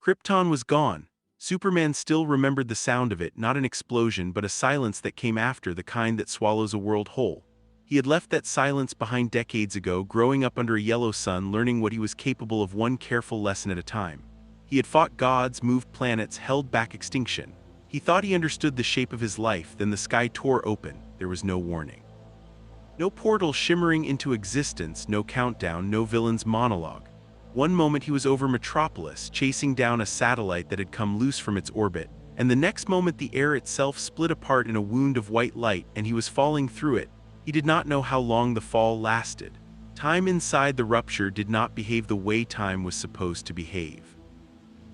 Krypton was gone. Superman still remembered the sound of it, not an explosion but a silence that came after, the kind that swallows a world whole. He had left that silence behind decades ago, growing up under a yellow sun, learning what he was capable of one careful lesson at a time. He had fought gods, moved planets, held back extinction. He thought he understood the shape of his life, then the sky tore open. There was no warning. No portal shimmering into existence, no countdown, no villain's monologue. One moment he was over Metropolis, chasing down a satellite that had come loose from its orbit, and the next moment the air itself split apart in a wound of white light and he was falling through it. He did not know how long the fall lasted. Time inside the rupture did not behave the way time was supposed to behave.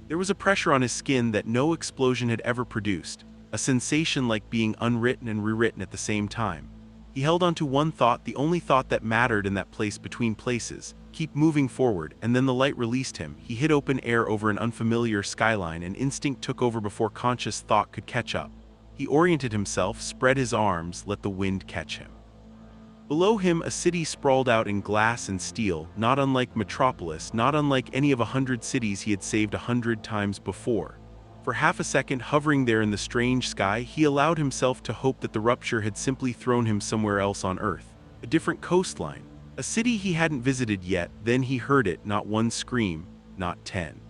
There was a pressure on his skin that no explosion had ever produced, a sensation like being unwritten and rewritten at the same time. He held on to one thought, the only thought that mattered in that place between places: keep moving forward. And then the light released him. He hit open air over an unfamiliar skyline, and instinct took over before conscious thought could catch up. He oriented himself, spread his arms, let the wind catch him. Below him, a city sprawled out in glass and steel, not unlike Metropolis, not unlike any of 100 cities he had saved 100 times before. For half a second, hovering there in the strange sky, he allowed himself to hope that the rupture had simply thrown him somewhere else on Earth, a different coastline, a city he hadn't visited yet. Then he heard it, not one scream, not 10.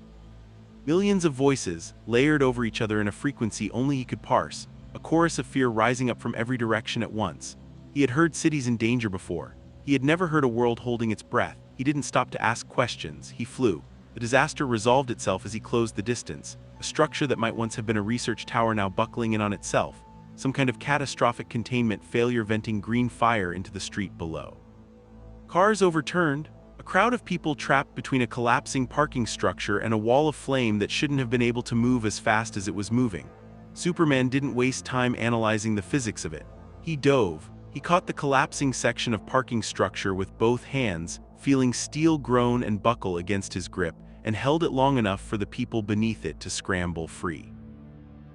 Millions of voices, layered over each other in a frequency only he could parse, a chorus of fear rising up from every direction at once. He had heard cities in danger before. He had never heard a world holding its breath. He didn't stop to ask questions. He flew. The disaster resolved itself as he closed the distance. A structure that might once have been a research tower now buckling in on itself. Some kind of catastrophic containment failure, venting green fire into the street below. Cars overturned. A crowd of people trapped between a collapsing parking structure and a wall of flame that shouldn't have been able to move as fast as it was moving. Superman didn't waste time analyzing the physics of it. He dove. He caught the collapsing section of parking structure with both hands, feeling steel groan and buckle against his grip, and held it long enough for the people beneath it to scramble free.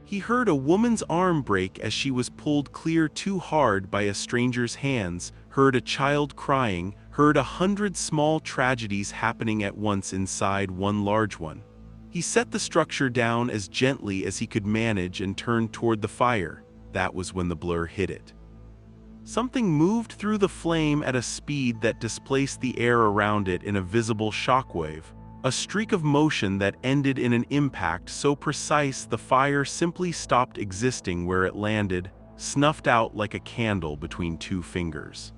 He heard a woman's arm break as she was pulled clear too hard by a stranger's hands, heard a child crying, heard 100 small tragedies happening at once inside one large one. He set the structure down as gently as he could manage and turned toward the fire. That was when the blur hit it. Something moved through the flame at a speed that displaced the air around it in a visible shockwave, a streak of motion that ended in an impact so precise the fire simply stopped existing where it landed, snuffed out like a candle between two fingers.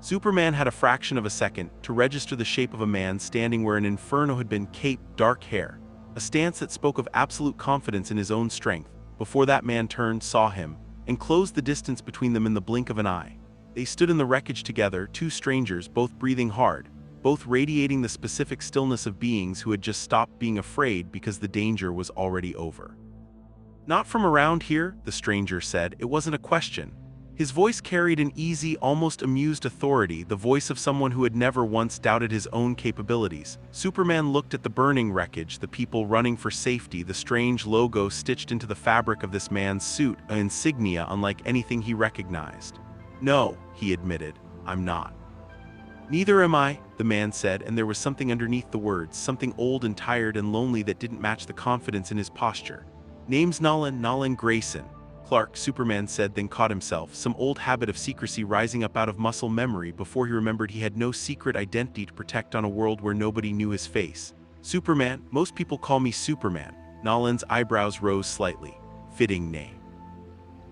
Superman had a fraction of a second to register the shape of a man standing where an inferno had been, cape, dark hair, a stance that spoke of absolute confidence in his own strength, before that man turned, saw him, and closed the distance between them in the blink of an eye. They stood in the wreckage together, two strangers, both breathing hard, both radiating the specific stillness of beings who had just stopped being afraid because the danger was already over. "Not from around here," the stranger said. It wasn't a question. His voice carried an easy, almost amused authority, the voice of someone who had never once doubted his own capabilities. Superman looked at the burning wreckage, the people running for safety, the strange logo stitched into the fabric of this man's suit, an insignia unlike anything he recognized. "No," he admitted, "I'm not." "Neither am I," the man said, and there was something underneath the words, something old and tired and lonely that didn't match the confidence in his posture. "Name's Nolan Grayson." "Clark," Superman said, then caught himself, some old habit of secrecy rising up out of muscle memory before he remembered he had no secret identity to protect on a world where nobody knew his face. "Superman, most people call me Superman." Nolan's eyebrows rose slightly. "Fitting name."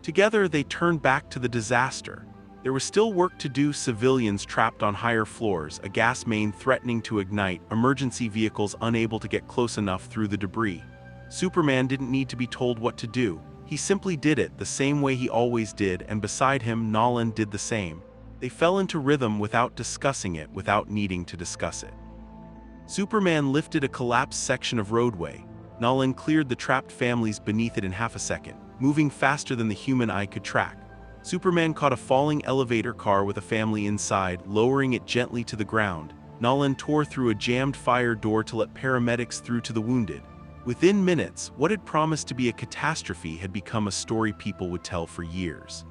Together they turned back to the disaster. There was still work to do: civilians trapped on higher floors, a gas main threatening to ignite, emergency vehicles unable to get close enough through the debris. Superman didn't need to be told what to do. He simply did it the same way he always did, and beside him, Nolan did the same. They fell into rhythm without discussing it, without needing to discuss it. Superman lifted a collapsed section of roadway. Nolan cleared the trapped families beneath it in half a second, moving faster than the human eye could track. Superman caught a falling elevator car with a family inside, lowering it gently to the ground. Nolan tore through a jammed fire door to let paramedics through to the wounded. Within minutes, what had promised to be a catastrophe had become a story people would tell for years.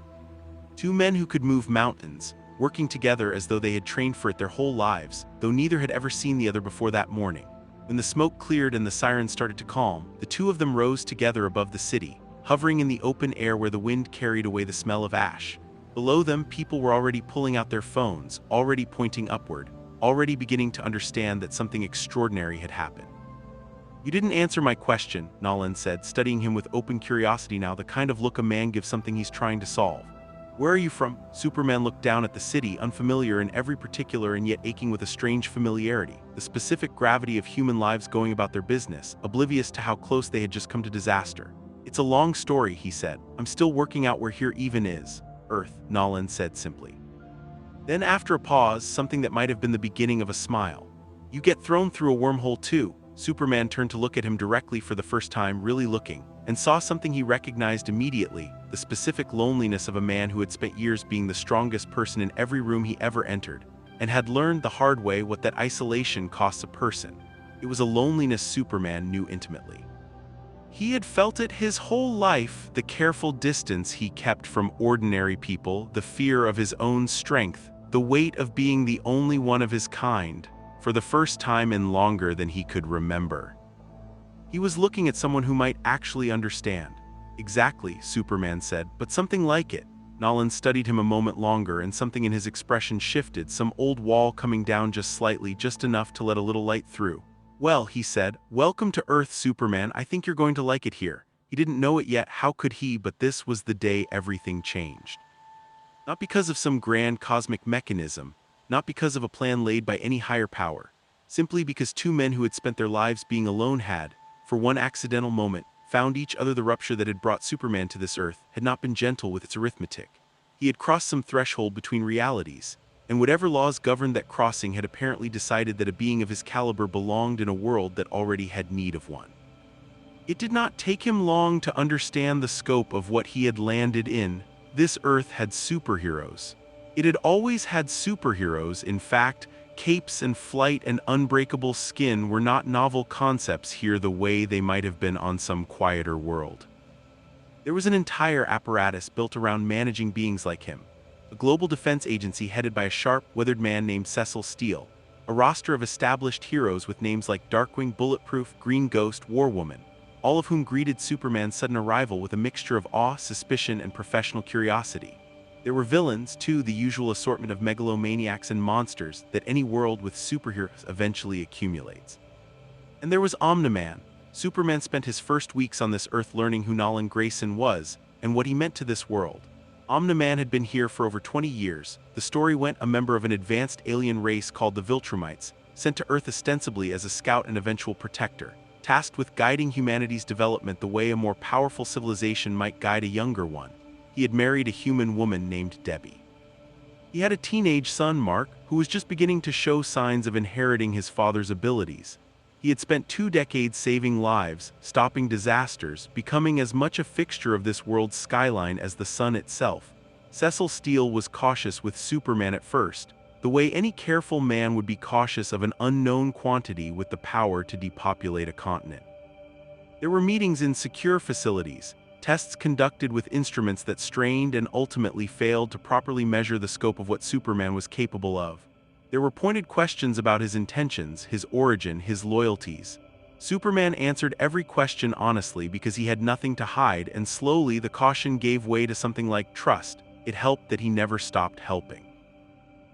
Two men who could move mountains, working together as though they had trained for it their whole lives, though neither had ever seen the other before that morning. When the smoke cleared and the sirens started to calm, the two of them rose together above the city, hovering in the open air where the wind carried away the smell of ash. Below them, people were already pulling out their phones, already pointing upward, already beginning to understand that something extraordinary had happened. "You didn't answer my question," Nolan said, studying him with open curiosity now, the kind of look a man gives something he's trying to solve. "Where are you from?" Superman looked down at the city, unfamiliar in every particular and yet aching with a strange familiarity, the specific gravity of human lives going about their business, oblivious to how close they had just come to disaster. "It's a long story," he said. "I'm still working out where here even is." "Earth," Nolan said simply. Then after a pause, something that might have been the beginning of a smile. "You get thrown through a wormhole too." Superman turned to look at him directly for the first time, really looking, and saw something he recognized immediately, the specific loneliness of a man who had spent years being the strongest person in every room he ever entered, and had learned the hard way what that isolation costs a person. It was a loneliness Superman knew intimately. He had felt it his whole life, the careful distance he kept from ordinary people, the fear of his own strength, the weight of being the only one of his kind, for the first time in longer than he could remember. He was looking at someone who might actually understand. "Exactly," Superman said, "but something like it." Nolan studied him a moment longer, and something in his expression shifted, some old wall coming down just slightly, just enough to let a little light through. "Well," he said, "welcome to Earth, Superman. I think you're going to like it here." He didn't know it yet, how could he, but this was the day everything changed. Not because of some grand cosmic mechanism, not because of a plan laid by any higher power, simply because two men who had spent their lives being alone had, for one accidental moment, found each other. The rupture that had brought Superman to this Earth had not been gentle with its arithmetic. He had crossed some threshold between realities, and whatever laws governed that crossing had apparently decided that a being of his caliber belonged in a world that already had need of one. It did not take him long to understand the scope of what he had landed in. This Earth had superheroes. It had always had superheroes. In fact, capes and flight and unbreakable skin were not novel concepts here the way they might have been on some quieter world. There was an entire apparatus built around managing beings like him. A global defense agency headed by a sharp, weathered man named Cecil Steele. A roster of established heroes with names like Darkwing, Bulletproof, Green Ghost, War Woman, all of whom greeted Superman's sudden arrival with a mixture of awe, suspicion, and professional curiosity. There were villains, too, the usual assortment of megalomaniacs and monsters that any world with superheroes eventually accumulates. And there was Omni-Man. Superman spent his first weeks on this Earth learning who Nolan Grayson was and what he meant to this world. Omni-Man had been here for over 20 years. The story went a member of an advanced alien race called the Viltrumites, sent to Earth ostensibly as a scout and eventual protector, tasked with guiding humanity's development the way a more powerful civilization might guide a younger one. He had married a human woman named Debbie. He had a teenage son, Mark, who was just beginning to show signs of inheriting his father's abilities. He had spent 2 decades saving lives, stopping disasters, becoming as much a fixture of this world's skyline as the sun itself. Cecil Steele was cautious with Superman at first, the way any careful man would be cautious of an unknown quantity with the power to depopulate a continent. There were meetings in secure facilities, tests conducted with instruments that strained and ultimately failed to properly measure the scope of what Superman was capable of. There were pointed questions about his intentions, his origin, his loyalties. Superman answered every question honestly because he had nothing to hide, and slowly the caution gave way to something like trust. It helped that he never stopped helping.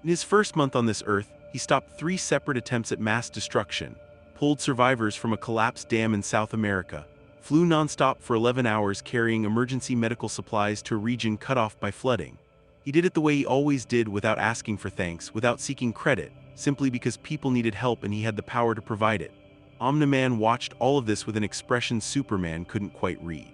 In his first month on this Earth, he stopped 3 separate attempts at mass destruction, pulled survivors from a collapsed dam in South America, flew nonstop for 11 hours carrying emergency medical supplies to a region cut off by flooding. He did it the way he always did, without asking for thanks, without seeking credit, simply because people needed help and he had the power to provide it. Omni-Man watched all of this with an expression Superman couldn't quite read.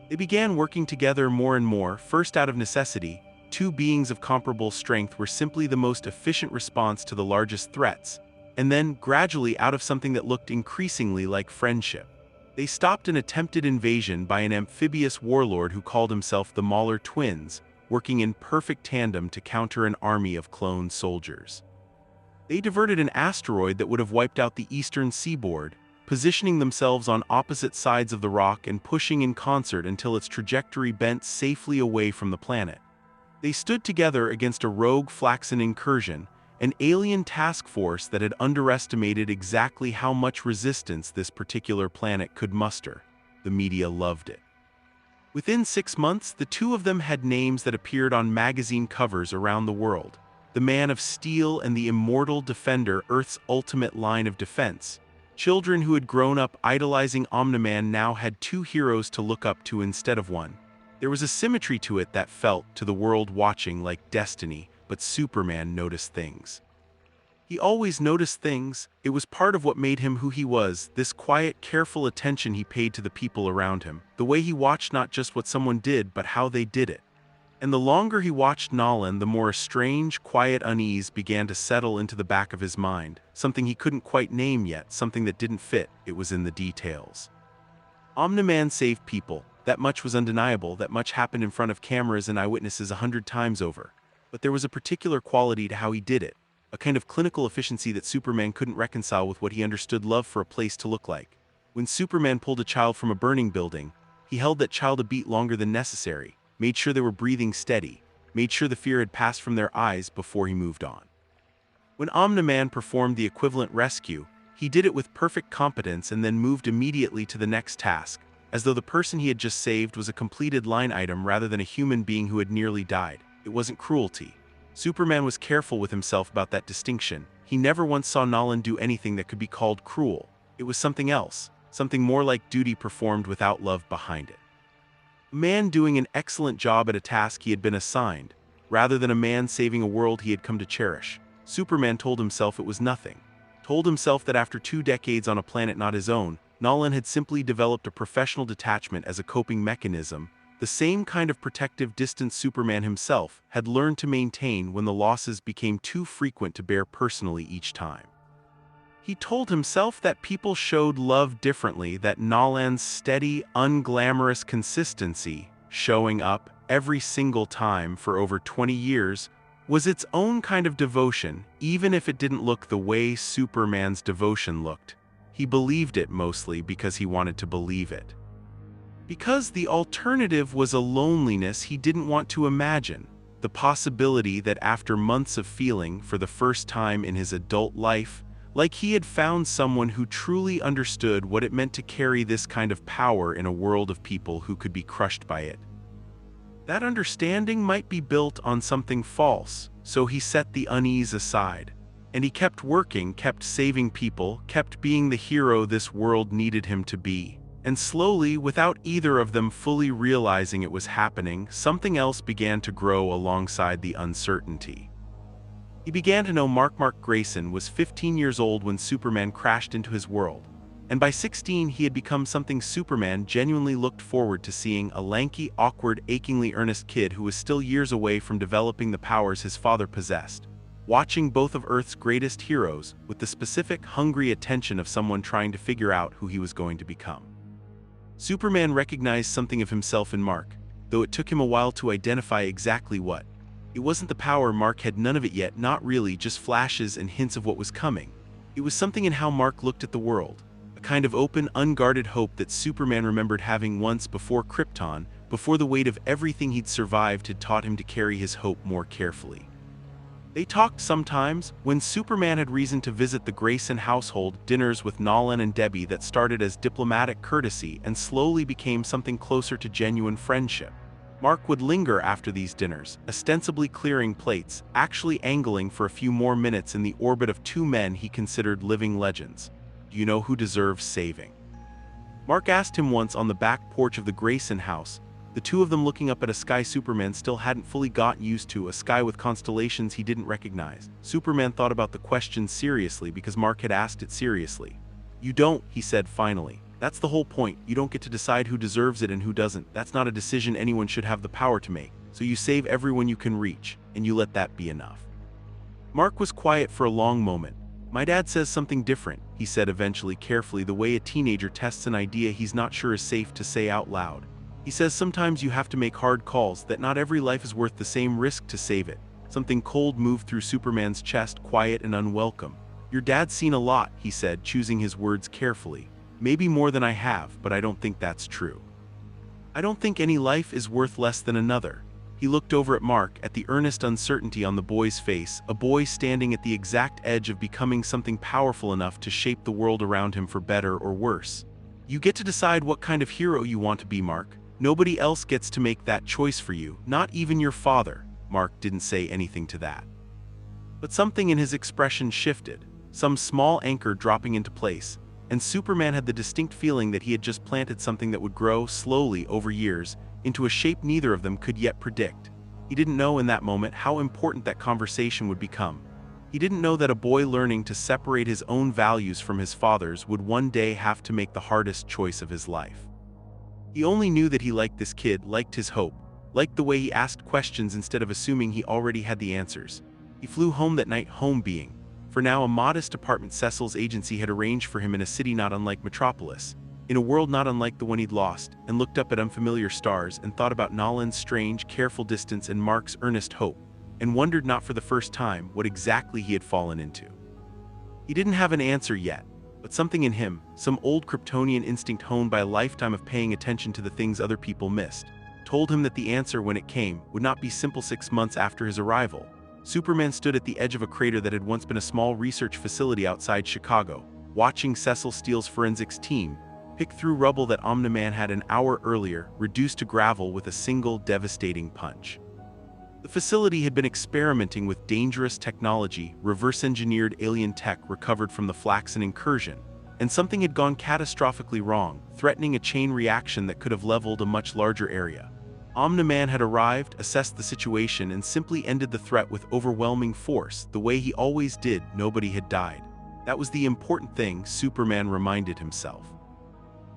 They began working together more and more, first out of necessity. 2 beings of comparable strength were simply the most efficient response to the largest threats, and then, gradually, out of something that looked increasingly like friendship. They stopped an attempted invasion by an amphibious warlord who called himself the Mauler Twins, working in perfect tandem to counter an army of clone soldiers. They diverted an asteroid that would have wiped out the eastern seaboard, positioning themselves on opposite sides of the rock and pushing in concert until its trajectory bent safely away from the planet. They stood together against a rogue Flaxan incursion, an alien task force that had underestimated exactly how much resistance this particular planet could muster. The media loved it. Within 6 months, the two of them had names that appeared on magazine covers around the world. The Man of Steel and the Immortal Defender, Earth's ultimate line of defense. Children who had grown up idolizing Omni-Man now had two heroes to look up to instead of one. There was a symmetry to it that felt, to the world watching, like destiny, but Superman noticed things. He always noticed things. It was part of what made him who he was, this quiet, careful attention he paid to the people around him, the way he watched not just what someone did, but how they did it. And the longer he watched Nolan, the more a strange, quiet unease began to settle into the back of his mind, something he couldn't quite name yet, something that didn't fit. It was in the details. Omni-Man saved people. That much was undeniable, that much happened in front of cameras and eyewitnesses 100 times over. But there was a particular quality to how he did it, a kind of clinical efficiency that Superman couldn't reconcile with what he understood love for a place to look like. When Superman pulled a child from a burning building, he held that child a beat longer than necessary, made sure they were breathing steady, made sure the fear had passed from their eyes before he moved on. When Omni-Man performed the equivalent rescue, he did it with perfect competence and then moved immediately to the next task, as though the person he had just saved was a completed line item rather than a human being who had nearly died. It wasn't cruelty. Superman was careful with himself about that distinction. He never once saw Nolan do anything that could be called cruel. It was something else, something more like duty performed without love behind it. A man doing an excellent job at a task he had been assigned, rather than a man saving a world he had come to cherish. Superman told himself it was nothing. Told himself that after 2 decades on a planet not his own, Nolan had simply developed a professional detachment as a coping mechanism, the same kind of protective distance Superman himself had learned to maintain when the losses became too frequent to bear personally each time. He told himself that people showed love differently, that Nolan's steady, unglamorous consistency, showing up every single time for over 20 years, was its own kind of devotion, even if it didn't look the way Superman's devotion looked. He believed it mostly because he wanted to believe it. Because the alternative was a loneliness he didn't want to imagine, the possibility that after months of feeling, for the first time in his adult life, like he had found someone who truly understood what it meant to carry this kind of power in a world of people who could be crushed by it. That understanding might be built on something false, so he set the unease aside. And he kept working, kept saving people, kept being the hero this world needed him to be. And slowly, without either of them fully realizing it was happening, something else began to grow alongside the uncertainty. He began to know Mark Grayson was 15 years old when Superman crashed into his world. And by 16 he had become something Superman genuinely looked forward to seeing, a lanky, awkward, achingly earnest kid who was still years away from developing the powers his father possessed. Watching both of Earth's greatest heroes with the specific, hungry attention of someone trying to figure out who he was going to become. Superman recognized something of himself in Mark, though it took him a while to identify exactly what. It wasn't the power Mark had, none of it yet, not really, just flashes and hints of what was coming. It was something in how Mark looked at the world, a kind of open, unguarded hope that Superman remembered having once before Krypton, before the weight of everything he'd survived had taught him to carry his hope more carefully. They talked sometimes, when Superman had reason to visit the Grayson household, dinners with Nolan and Debbie that started as diplomatic courtesy and slowly became something closer to genuine friendship. Mark would linger after these dinners, ostensibly clearing plates, actually angling for a few more minutes in the orbit of 2 men he considered living legends. Do you know who deserves saving? Mark asked him once on the back porch of the Grayson house, the two of them looking up at a sky Superman still hadn't fully gotten used to, a sky with constellations he didn't recognize. Superman thought about the question seriously because Mark had asked it seriously. "You don't," he said finally. "That's the whole point. You don't get to decide who deserves it and who doesn't. That's not a decision anyone should have the power to make. So you save everyone you can reach, and you let that be enough." Mark was quiet for a long moment. "My dad says something different," he said eventually, carefully, the way a teenager tests an idea he's not sure is safe to say out loud. "He says sometimes you have to make hard calls, that not every life is worth the same risk to save it." Something cold moved through Superman's chest, quiet and unwelcome. "Your dad's seen a lot," he said, choosing his words carefully. "Maybe more than I have, but I don't think that's true. I don't think any life is worth less than another." He looked over at Mark, at the earnest uncertainty on the boy's face, a boy standing at the exact edge of becoming something powerful enough to shape the world around him for better or worse. You get to decide what kind of hero you want to be, Mark. Nobody else gets to make that choice for you, not even your father. Mark didn't say anything to that. But something in his expression shifted, some small anchor dropping into place, and Superman had the distinct feeling that he had just planted something that would grow slowly over years into a shape neither of them could yet predict. He didn't know in that moment how important that conversation would become. He didn't know that a boy learning to separate his own values from his father's would one day have to make the hardest choice of his life. He only knew that he liked this kid, liked his hope, liked the way he asked questions instead of assuming he already had the answers. He flew home that night, home being, for now, a modest apartment Cecil's agency had arranged for him in a city not unlike Metropolis, in a world not unlike the one he'd lost, and looked up at unfamiliar stars and thought about Nolan's strange, careful distance and Mark's earnest hope, and wondered not for the first time what exactly he had fallen into. He didn't have an answer yet, but something in him, some old Kryptonian instinct honed by a lifetime of paying attention to the things other people missed, told him that the answer, when it came, would not be simple. 6 months after his arrival, Superman stood at the edge of a crater that had once been a small research facility outside Chicago, watching Cecil Steele's forensics team pick through rubble that Omni-Man had an hour earlier reduced to gravel with a single devastating punch. The facility had been experimenting with dangerous technology, reverse-engineered alien tech recovered from the Flaxan incursion, and something had gone catastrophically wrong, threatening a chain reaction that could have leveled a much larger area. Omni-Man had arrived, assessed the situation, and simply ended the threat with overwhelming force, the way he always did. Nobody had died. That was the important thing, Superman reminded himself.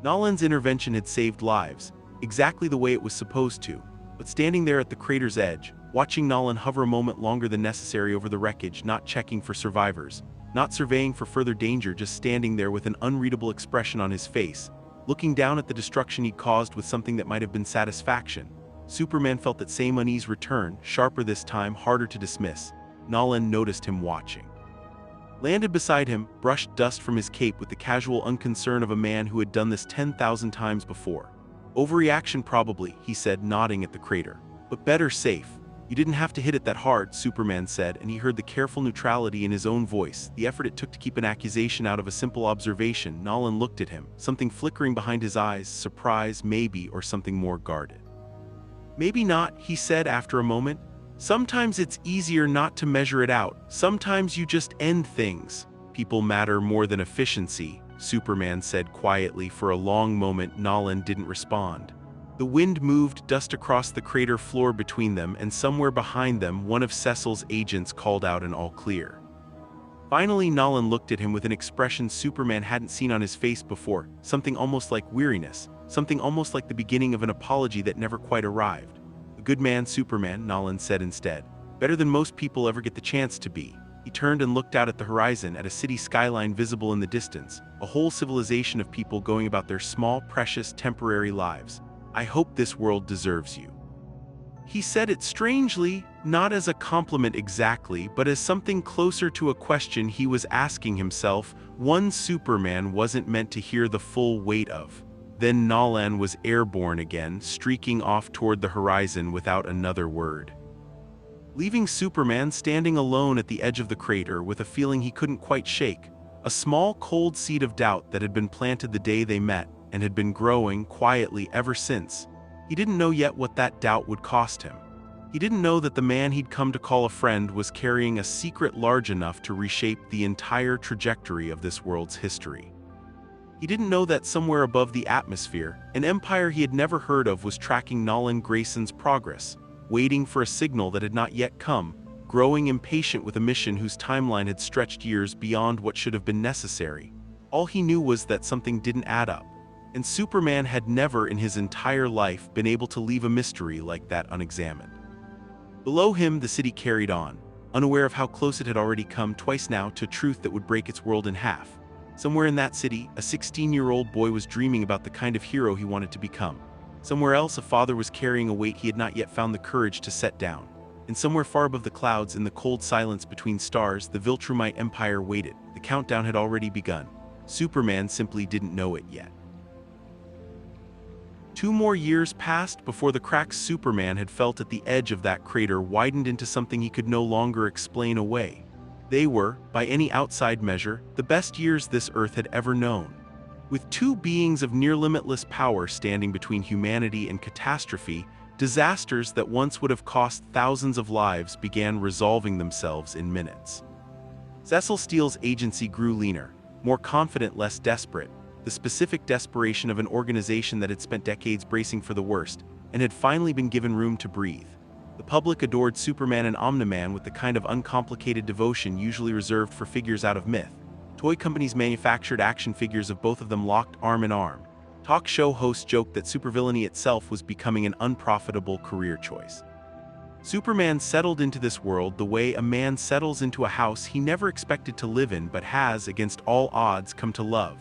Nolan's intervention had saved lives, exactly the way it was supposed to, but standing there at the crater's edge, watching Nolan hover a moment longer than necessary over the wreckage, not checking for survivors, not surveying for further danger, just standing there with an unreadable expression on his face, looking down at the destruction he'd caused with something that might have been satisfaction, Superman felt that same unease return, sharper this time, harder to dismiss. Nolan noticed him watching. Landed beside him, brushed dust from his cape with the casual unconcern of a man who had done this 10,000 times before. Overreaction probably, he said, nodding at the crater. But better safe. You didn't have to hit it that hard, Superman said, and he heard the careful neutrality in his own voice, the effort it took to keep an accusation out of a simple observation. Nolan looked at him, something flickering behind his eyes, surprise, maybe, or something more guarded. Maybe not, he said after a moment. Sometimes it's easier not to measure it out. Sometimes you just end things. People matter more than efficiency, Superman said quietly. For a long moment, Nolan didn't respond. The wind moved dust across the crater floor between them, and somewhere behind them, one of Cecil's agents called out an all clear. Finally, Nolan looked at him with an expression Superman hadn't seen on his face before, something almost like weariness, something almost like the beginning of an apology that never quite arrived. A good man, Superman, Nolan said instead. Better than most people ever get the chance to be. He turned and looked out at the horizon, at a city skyline visible in the distance, a whole civilization of people going about their small, precious, temporary lives. I hope this world deserves you. He said it strangely, not as a compliment exactly, but as something closer to a question he was asking himself, one Superman wasn't meant to hear the full weight of. Then Nolan was airborne again, streaking off toward the horizon without another word, leaving Superman standing alone at the edge of the crater with a feeling he couldn't quite shake, a small cold seed of doubt that had been planted the day they met and had been growing quietly ever since. He didn't know yet what that doubt would cost him. He didn't know that the man he'd come to call a friend was carrying a secret large enough to reshape the entire trajectory of this world's history. He didn't know that somewhere above the atmosphere, an empire he had never heard of was tracking Nolan Grayson's progress, waiting for a signal that had not yet come, growing impatient with a mission whose timeline had stretched years beyond what should have been necessary. All he knew was that something didn't add up, and Superman had never in his entire life been able to leave a mystery like that unexamined. Below him, the city carried on, unaware of how close it had already come twice now to truth that would break its world in half. Somewhere in that city, a 16-year-old boy was dreaming about the kind of hero he wanted to become. Somewhere else, a father was carrying a weight he had not yet found the courage to set down. And somewhere far above the clouds, in the cold silence between stars, the Viltrumite Empire waited. The countdown had already begun. Superman simply didn't know it yet. 2 more years passed before the cracks Superman had felt at the edge of that crater widened into something he could no longer explain away. They were, by any outside measure, the best years this Earth had ever known. With two beings of near-limitless power standing between humanity and catastrophe, disasters that once would have cost thousands of lives began resolving themselves in minutes. Cecil Steele's agency grew leaner, more confident, less desperate, the specific desperation of an organization that had spent decades bracing for the worst, and had finally been given room to breathe. The public adored Superman and Omni-Man with the kind of uncomplicated devotion usually reserved for figures out of myth. Toy companies manufactured action figures of both of them locked arm in arm. Talk show hosts joked that supervillainy itself was becoming an unprofitable career choice. Superman settled into this world the way a man settles into a house he never expected to live in but has, against all odds, come to love.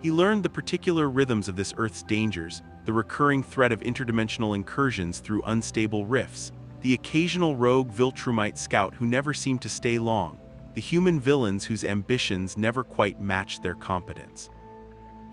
He learned the particular rhythms of this Earth's dangers, the recurring threat of interdimensional incursions through unstable rifts, the occasional rogue Viltrumite scout who never seemed to stay long, the human villains whose ambitions never quite matched their competence.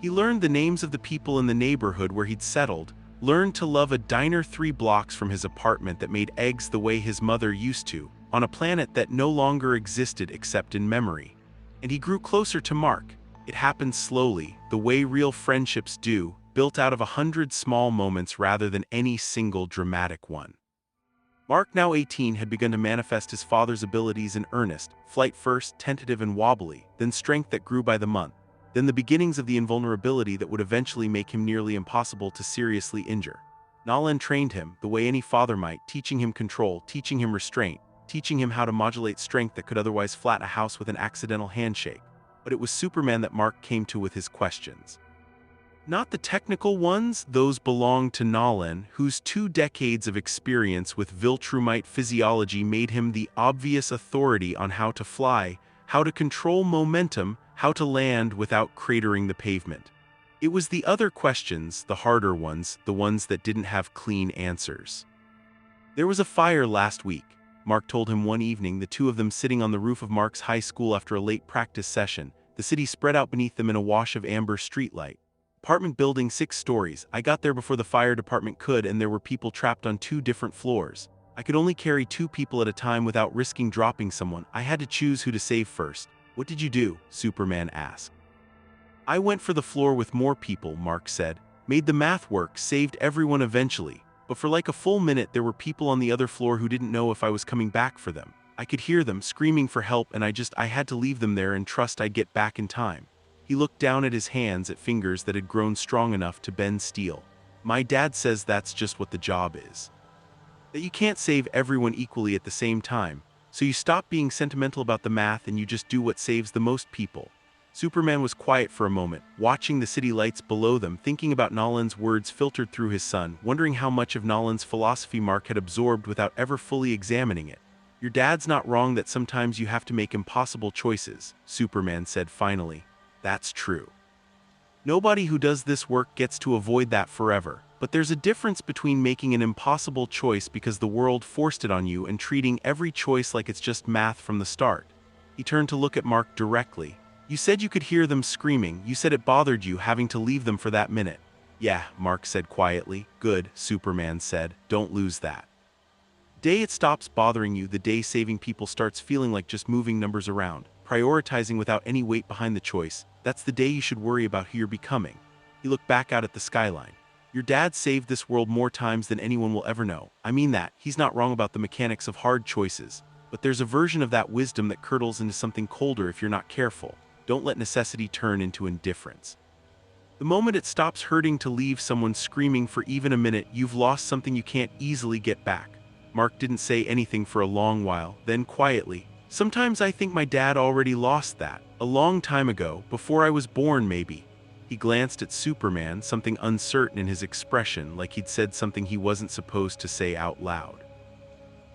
He learned the names of the people in the neighborhood where he'd settled, learned to love a diner 3 blocks from his apartment that made eggs the way his mother used to, on a planet that no longer existed except in memory. And he grew closer to Mark. It happened slowly, the way real friendships do, built out of 100 small moments rather than any single dramatic one. Mark, now 18, had begun to manifest his father's abilities in earnest, flight first, tentative and wobbly, then strength that grew by the month, then the beginnings of the invulnerability that would eventually make him nearly impossible to seriously injure. Nolan trained him, the way any father might, teaching him control, teaching him restraint, teaching him how to modulate strength that could otherwise flatten a house with an accidental handshake. But it was Superman that Mark came to with his questions. Not the technical ones, those belonged to Nolan, whose 2 decades of experience with Viltrumite physiology made him the obvious authority on how to fly, how to control momentum, how to land without cratering the pavement. It was the other questions, the harder ones, the ones that didn't have clean answers. There was a fire last week, Mark told him one evening, the two of them sitting on the roof of Mark's high school after a late practice session, the city spread out beneath them in a wash of amber streetlight. Apartment building, 6 stories. I got there before the fire department could, and there were people trapped on 2 different floors. I could only carry 2 people at a time without risking dropping someone. I had to choose who to save first. What did you do? Superman asked. I went for the floor with more people, Mark said. Made the math work, saved everyone eventually. But for like a full minute there were people on the other floor who didn't know if I was coming back for them. I could hear them screaming for help, and I had to leave them there and trust I'd get back in time. He looked down at his hands, at fingers that had grown strong enough to bend steel. My dad says that's just what the job is. That you can't save everyone equally at the same time, so you stop being sentimental about the math and you just do what saves the most people. Superman was quiet for a moment, watching the city lights below them, thinking about Nolan's words filtered through his son, wondering how much of Nolan's philosophy Mark had absorbed without ever fully examining it. Your dad's not wrong that sometimes you have to make impossible choices, Superman said finally. That's true. Nobody who does this work gets to avoid that forever, but there's a difference between making an impossible choice because the world forced it on you and treating every choice like it's just math from the start. He turned to look at Mark directly. You said you could hear them screaming. You said it bothered you having to leave them for that minute. Yeah, Mark said quietly. Good, Superman said. Don't lose that. The day it stops bothering you, the day saving people starts feeling like just moving numbers around, prioritizing without any weight behind the choice, that's the day you should worry about who you're becoming. He looked back out at the skyline. Your dad saved this world more times than anyone will ever know. I mean that, he's not wrong about the mechanics of hard choices, but there's a version of that wisdom that curdles into something colder if you're not careful. Don't let necessity turn into indifference. The moment it stops hurting to leave someone screaming for even a minute, you've lost something you can't easily get back. Mark didn't say anything for a long while, then quietly, sometimes I think my dad already lost that, a long time ago, before I was born maybe. He glanced at Superman, something uncertain in his expression, like he'd said something he wasn't supposed to say out loud.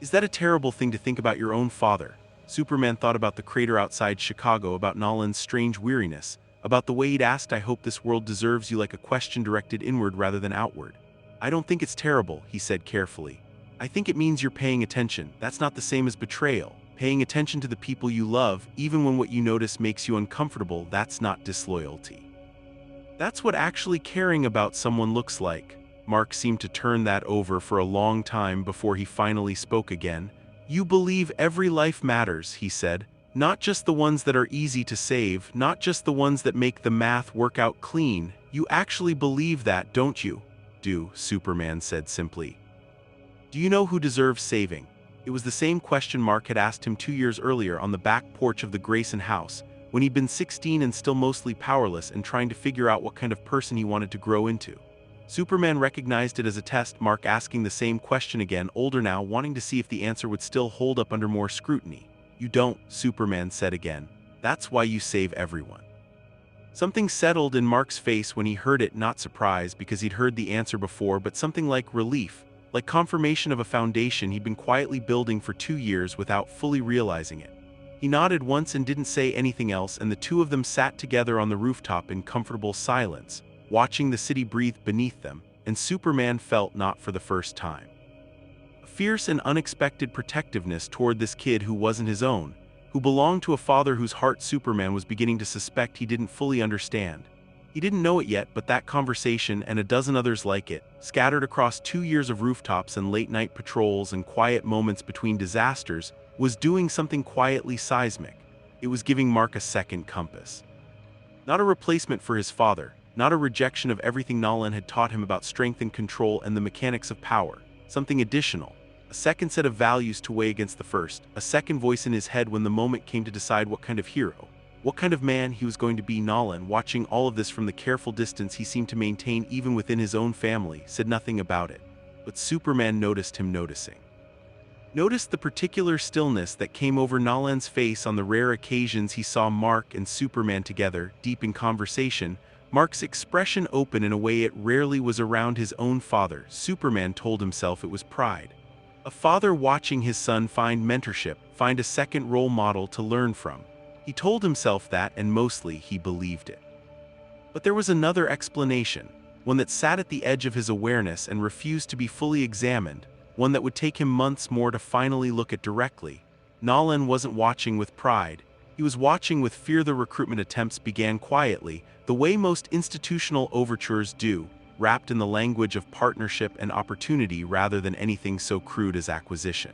Is that a terrible thing to think about your own father? Superman thought about the crater outside Chicago, about Nolan's strange weariness, about the way he'd asked, I hope this world deserves you, like a question directed inward rather than outward. I don't think it's terrible, he said carefully. I think it means you're paying attention. That's not the same as betrayal. Paying attention to the people you love, even when what you notice makes you uncomfortable, that's not disloyalty. That's what actually caring about someone looks like. Mark seemed to turn that over for a long time before he finally spoke again. "You believe every life matters," he said. "Not just the ones that are easy to save, not just the ones that make the math work out clean. You actually believe that, don't you?" "Do," Superman said simply. "Do you know who deserves saving?" It was the same question Mark had asked him 2 years earlier on the back porch of the Grayson house, when he'd been 16 and still mostly powerless and trying to figure out what kind of person he wanted to grow into. Superman recognized it as a test, Mark asking the same question again, older now, wanting to see if the answer would still hold up under more scrutiny. "You don't," Superman said again. "That's why you save everyone." Something settled in Mark's face when he heard it, not surprise because he'd heard the answer before, but something like relief, like confirmation of a foundation he'd been quietly building for 2 years without fully realizing it. He nodded once and didn't say anything else, and the two of them sat together on the rooftop in comfortable silence, watching the city breathe beneath them, and Superman felt, not for the first time, a fierce and unexpected protectiveness toward this kid who wasn't his own, who belonged to a father whose heart Superman was beginning to suspect he didn't fully understand. He didn't know it yet, but that conversation and a dozen others like it, scattered across 2 years of rooftops and late-night patrols and quiet moments between disasters, was doing something quietly seismic. It was giving Mark a second compass. Not a replacement for his father, not a rejection of everything Nolan had taught him about strength and control and the mechanics of power, something additional. A second set of values to weigh against the first, a second voice in his head when the moment came to decide what kind of hero, what kind of man he was going to be. Nolan, watching all of this from the careful distance he seemed to maintain even within his own family, said nothing about it. But Superman noticed him noticing. Noticed the particular stillness that came over Nolan's face on the rare occasions he saw Mark and Superman together, deep in conversation, Mark's expression open in a way it rarely was around his own father. Superman told himself it was pride. A father watching his son find mentorship, find a second role model to learn from. He told himself that, and mostly he believed it. But there was another explanation, one that sat at the edge of his awareness and refused to be fully examined, one that would take him months more to finally look at directly. Nolan wasn't watching with pride. He was watching with fear. The recruitment attempts began quietly, the way most institutional overtures do, wrapped in the language of partnership and opportunity rather than anything so crude as acquisition.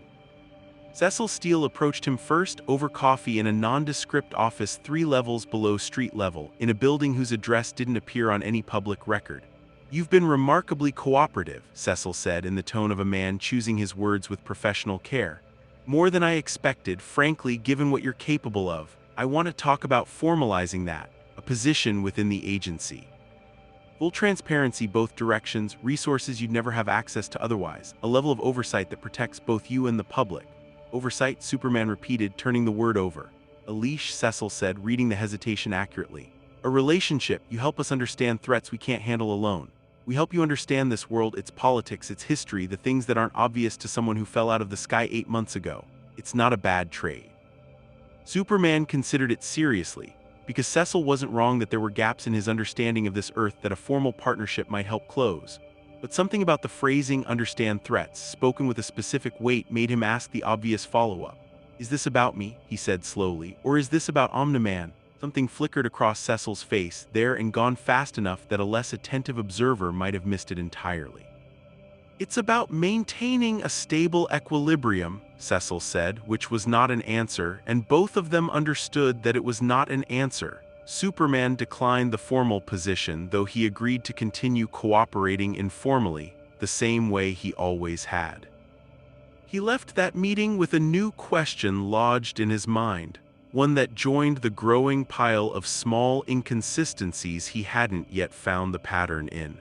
Cecil Steele approached him first, over coffee in a nondescript office 3 levels below street level, in a building whose address didn't appear on any public record. "You've been remarkably cooperative," Cecil said in the tone of a man choosing his words with professional care. "More than I expected, frankly, given what you're capable of. I want to talk about formalizing that, a position within the agency. Full transparency, both directions, resources you'd never have access to otherwise, a level of oversight that protects both you and the public." "Oversight?" Superman repeated, turning the word over. "A leash," Cecil said, reading the hesitation accurately. "A relationship. You help us understand threats we can't handle alone. We help you understand this world, its politics, its history, the things that aren't obvious to someone who fell out of the sky 8 months ago. It's not a bad trade." Superman considered it seriously, because Cecil wasn't wrong that there were gaps in his understanding of this Earth that a formal partnership might help close. But something about the phrasing "understand threats," spoken with a specific weight, made him ask the obvious follow-up. "Is this about me?" he said slowly. "Or is this about Omni-Man?" Something flickered across Cecil's face, there and gone fast enough that a less attentive observer might have missed it entirely. "It's about maintaining a stable equilibrium," Cecil said, which was not an answer, and both of them understood that it was not an answer. Superman declined the formal position, though he agreed to continue cooperating informally, the same way he always had. He left that meeting with a new question lodged in his mind, one that joined the growing pile of small inconsistencies he hadn't yet found the pattern in.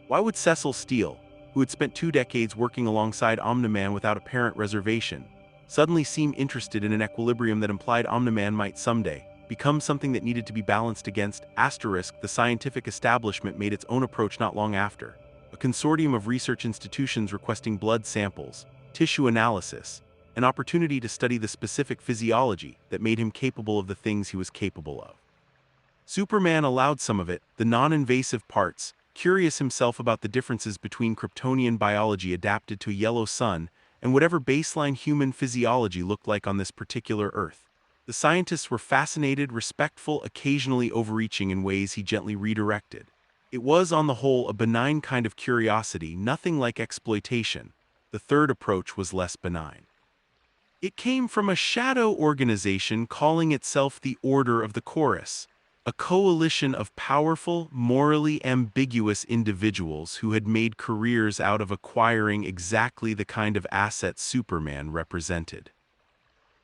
Why would Cecil Steele, who had spent 2 decades working alongside Omni-Man without apparent reservation, suddenly seem interested in an equilibrium that implied Omni-Man might someday become something that needed to be balanced against? The scientific establishment made its own approach not long after. A consortium of research institutions requesting blood samples, tissue analysis, an opportunity to study the specific physiology that made him capable of the things he was capable of. Superman allowed some of it, the non-invasive parts, curious himself about the differences between Kryptonian biology adapted to a yellow sun and whatever baseline human physiology looked like on this particular Earth. The scientists were fascinated, respectful, occasionally overreaching in ways he gently redirected. It was, on the whole, a benign kind of curiosity, nothing like exploitation. The third approach was less benign. It came from a shadow organization calling itself the Order of the Chorus, a coalition of powerful, morally ambiguous individuals who had made careers out of acquiring exactly the kind of assets Superman represented.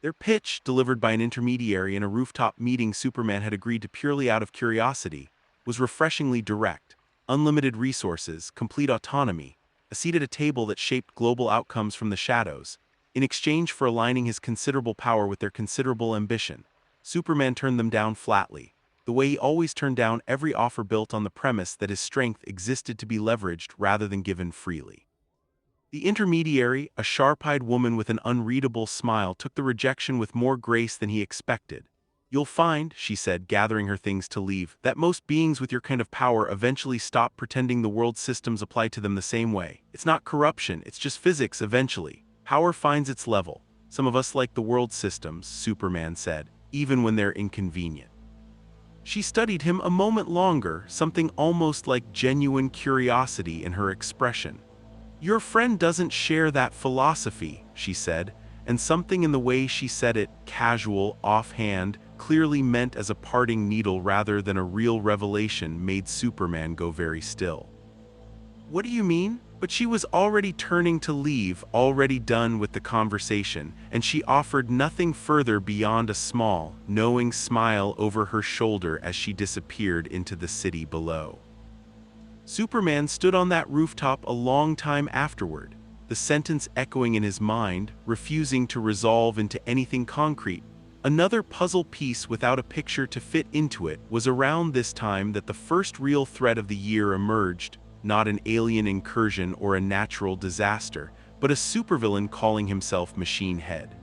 Their pitch, delivered by an intermediary in a rooftop meeting Superman had agreed to purely out of curiosity, was refreshingly direct: unlimited resources, complete autonomy, a seat at a table that shaped global outcomes from the shadows, in exchange for aligning his considerable power with their considerable ambition. Superman turned them down flatly, the way he always turned down every offer built on the premise that his strength existed to be leveraged rather than given freely. The intermediary, a sharp-eyed woman with an unreadable smile, took the rejection with more grace than he expected. "You'll find," she said, gathering her things to leave, "that most beings with your kind of power eventually stop pretending the world systems apply to them the same way. It's not corruption, it's just physics eventually. Power finds its level. Some of us like the world systems," Superman said, "even when they're inconvenient." She studied him a moment longer, something almost like genuine curiosity in her expression. "Your friend doesn't share that philosophy," she said, and something in the way she said it, casual, offhand, clearly meant as a parting needle rather than a real revelation, made Superman go very still. "What do you mean?" But she was already turning to leave, already done with the conversation, and she offered nothing further beyond a small, knowing smile over her shoulder as she disappeared into the city below. Superman stood on that rooftop a long time afterward, the sentence echoing in his mind, refusing to resolve into anything concrete. Another puzzle piece without a picture to fit into it. Was around this time that the first real threat of the year emerged, not an alien incursion or a natural disaster, but a supervillain calling himself Machine Head.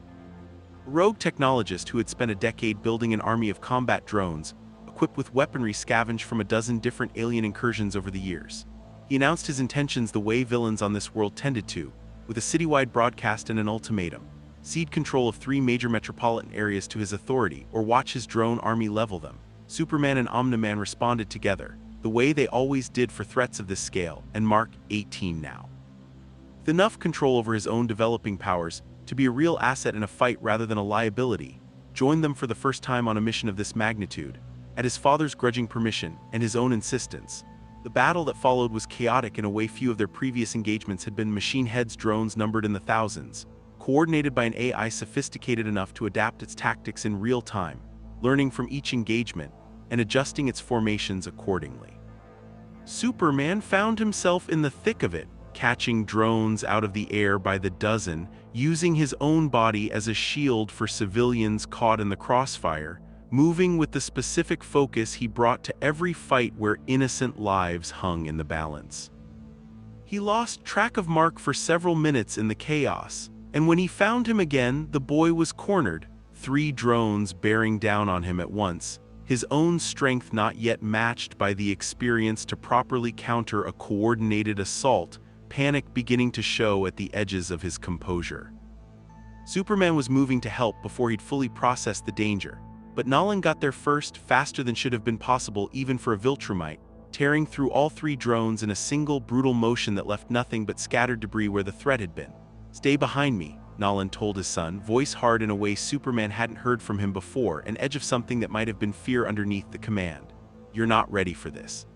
A rogue technologist who had spent a decade building an army of combat drones, equipped with weaponry scavenged from a dozen different alien incursions over the years. He announced his intentions the way villains on this world tended to, with a citywide broadcast and an ultimatum: cede control of 3 major metropolitan areas to his authority, or watch his drone army level them. Superman and Omni-Man responded together, the way they always did for threats of this scale, and Mark, 18 now, with enough control over his own developing powers to be a real asset in a fight rather than a liability, joined them for the first time on a mission of this magnitude, at his father's grudging permission and his own insistence. The battle that followed was chaotic in a way few of their previous engagements had been. Machine Head's drones numbered in the thousands, coordinated by an AI sophisticated enough to adapt its tactics in real time, learning from each engagement and adjusting its formations accordingly. Superman found himself in the thick of it, catching drones out of the air by the dozen, using his own body as a shield for civilians caught in the crossfire, moving with the specific focus he brought to every fight where innocent lives hung in the balance. He lost track of Mark for several minutes in the chaos, and when he found him again, the boy was cornered, 3 drones bearing down on him at once, his own strength not yet matched by the experience to properly counter a coordinated assault, panic beginning to show at the edges of his composure. Superman was moving to help before he'd fully processed the danger, but Nolan got there first, faster than should have been possible even for a Viltrumite, tearing through all 3 drones in a single brutal motion that left nothing but scattered debris where the threat had been. "Stay behind me," Nolan told his son, voice hard in a way Superman hadn't heard from him before, an edge of something that might have been fear underneath the command. "You're not ready for this."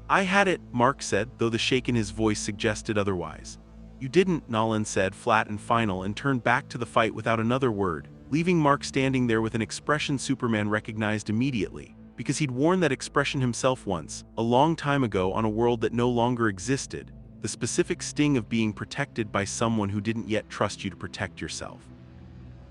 "I had it," Mark said, though the shake in his voice suggested otherwise. "You didn't," Nolan said, flat and final, and turned back to the fight without another word, leaving Mark standing there with an expression Superman recognized immediately, because he'd worn that expression himself once, a long time ago on a world that no longer existed, the specific sting of being protected by someone who didn't yet trust you to protect yourself.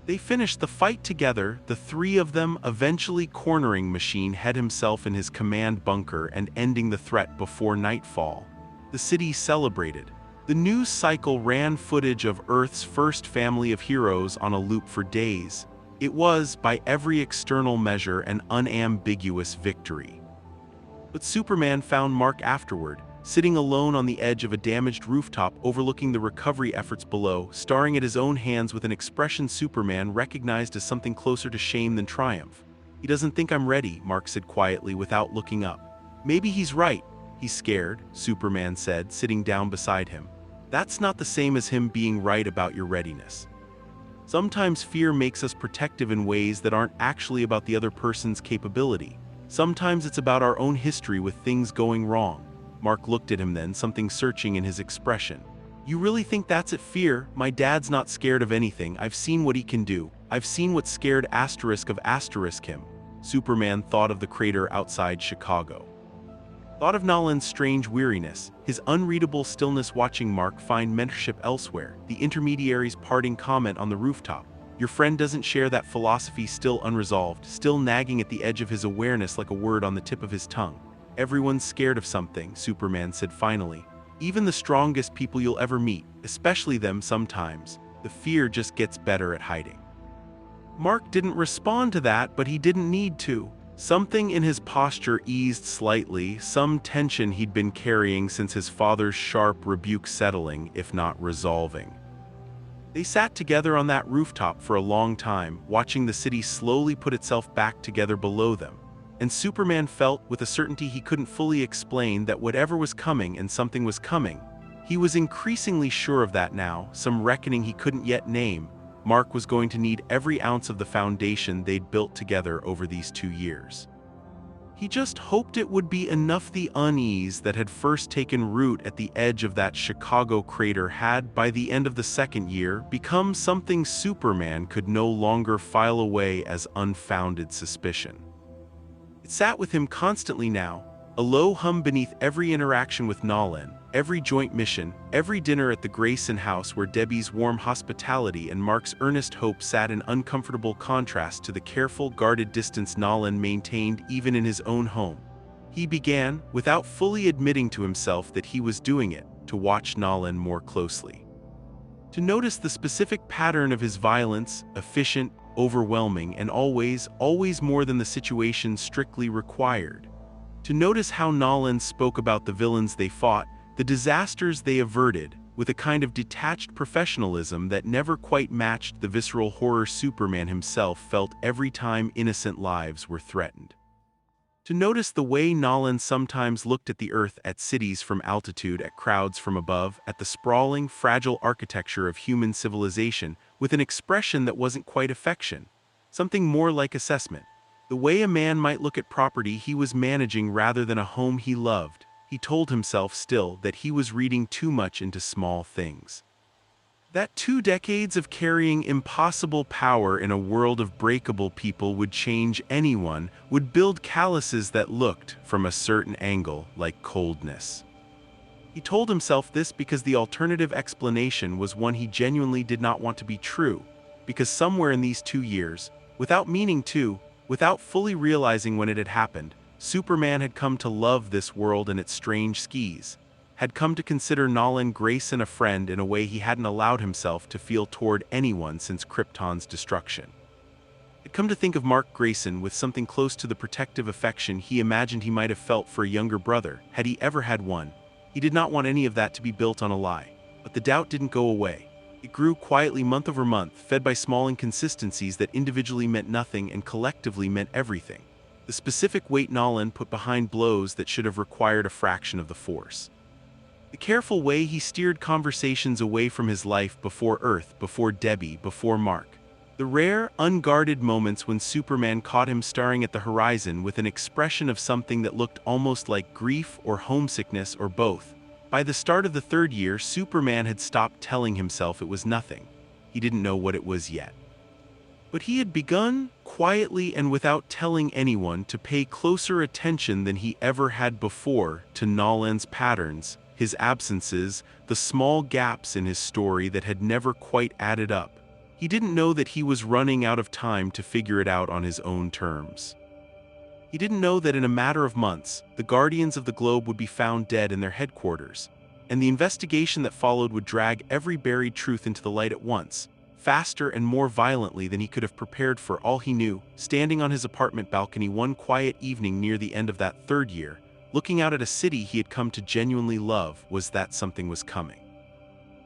They finished the fight together, the 3 of them eventually cornering Machine Head himself in his command bunker and ending the threat before nightfall. The city celebrated. The news cycle ran footage of Earth's first family of heroes on a loop for days. It was, by every external measure, an unambiguous victory. But Superman found Mark afterward, sitting alone on the edge of a damaged rooftop overlooking the recovery efforts below, staring at his own hands with an expression Superman recognized as something closer to shame than triumph. "He doesn't think I'm ready," Mark said quietly without looking up. "Maybe he's right. He's scared, Superman said, sitting down beside him. That's not the same as him being right about your readiness. Sometimes fear makes us protective in ways that aren't actually about the other person's capability. Sometimes it's about our own history with things going wrong. Mark looked at him then, something searching in his expression. You really think that's it, fear? My dad's not scared of anything. I've seen what he can do. I've seen what scared ** him. Superman thought of the crater outside Chicago. Thought of Nolan's strange weariness, his unreadable stillness watching Mark find mentorship elsewhere, the intermediary's parting comment on the rooftop. Your friend doesn't share that philosophy, still unresolved, still nagging at the edge of his awareness like a word on the tip of his tongue. Everyone's scared of something, Superman said finally. Even the strongest people you'll ever meet, especially them sometimes. The fear just gets better at hiding. Mark didn't respond to that, but he didn't need to. Something in his posture eased slightly, some tension he'd been carrying since his father's sharp rebuke settling, if not resolving. They sat together on that rooftop for a long time, watching the city slowly put itself back together below them. And Superman felt, with a certainty he couldn't fully explain, that whatever was coming, and something was coming. He was increasingly sure of that now, some reckoning he couldn't yet name. Mark was going to need every ounce of the foundation they'd built together over these 2 years. He just hoped it would be enough. The unease that had first taken root at the edge of that Chicago crater had, by the end of the 2nd year, become something Superman could no longer file away as unfounded suspicion. It sat with him constantly now, a low hum beneath every interaction with Nolan, every joint mission, every dinner at the Grayson house where Debbie's warm hospitality and Mark's earnest hope sat in uncomfortable contrast to the careful, guarded distance Nolan maintained even in his own home. He began, without fully admitting to himself that he was doing it, to watch Nolan more closely. To notice the specific pattern of his violence, efficient, overwhelming, and always more than the situation strictly required. To notice how Nolan spoke about the villains they fought, the disasters they averted, with a kind of detached professionalism that never quite matched the visceral horror Superman himself felt every time innocent lives were threatened. To notice the way Nolan sometimes looked at the Earth, at cities from altitude, at crowds from above, at the sprawling, fragile architecture of human civilization, with an expression that wasn't quite affection, something more like assessment. The way a man might look at property he was managing rather than a home he loved. He told himself still that he was reading too much into small things. That 2 decades of carrying impossible power in a world of breakable people would change anyone, would build calluses that looked, from a certain angle, like coldness. He told himself this because the alternative explanation was one he genuinely did not want to be true, because somewhere in these 2 years, without meaning to, without fully realizing when it had happened, Superman had come to love this world and its strange skis, had come to consider Nolan Grayson a friend in a way he hadn't allowed himself to feel toward anyone since Krypton's destruction. Had come to think of Mark Grayson with something close to the protective affection he imagined he might have felt for a younger brother, had he ever had one. He did not want any of that to be built on a lie. But the doubt didn't go away. It grew quietly month over month, fed by small inconsistencies that individually meant nothing and collectively meant everything. The specific weight Nolan put behind blows that should have required a fraction of the force. The careful way he steered conversations away from his life before Earth, before Debbie, before Mark. The rare, unguarded moments when Superman caught him staring at the horizon with an expression of something that looked almost like grief or homesickness or both. By the start of the 3rd year, Superman had stopped telling himself it was nothing. He didn't know what it was yet. But he had begun, quietly and without telling anyone, to pay closer attention than he ever had before to Nolan's patterns, his absences, the small gaps in his story that had never quite added up. He didn't know that he was running out of time to figure it out on his own terms. He didn't know that in a matter of months, the Guardians of the Globe would be found dead in their headquarters, and the investigation that followed would drag every buried truth into the light at once, faster and more violently than he could have prepared for. All he knew, standing on his apartment balcony one quiet evening near the end of that 3rd year, looking out at a city he had come to genuinely love, was that something was coming.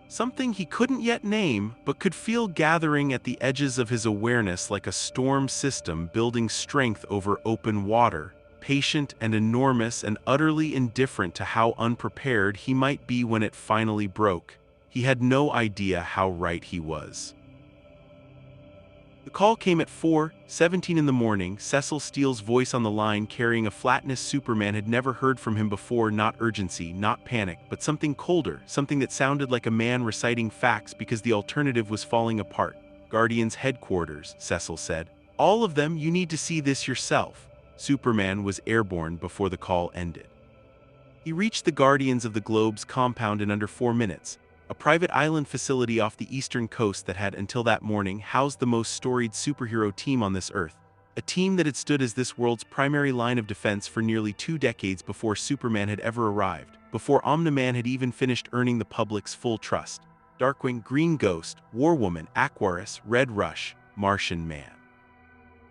Something he couldn't yet name, but could feel gathering at the edges of his awareness like a storm system building strength over open water, patient and enormous and utterly indifferent to how unprepared he might be when it finally broke. He had no idea how right he was. The call came at 4:17 in the morning, Cecil Steele's voice on the line carrying a flatness Superman had never heard from him before. Not urgency, not panic, but something colder, something that sounded like a man reciting facts because the alternative was falling apart. Guardians headquarters, Cecil said. All of them, you need to see this yourself. Superman was airborne before the call ended. He reached the Guardians of the Globe's compound in under 4 minutes, a private island facility off the eastern coast that had until that morning housed the most storied superhero team on this earth, a team that had stood as this world's primary line of defense for nearly 2 decades before Superman had ever arrived, before Omni-Man had even finished earning the public's full trust. Darkwing, Green Ghost, War Woman, Aquarius, Red Rush, Martian Man.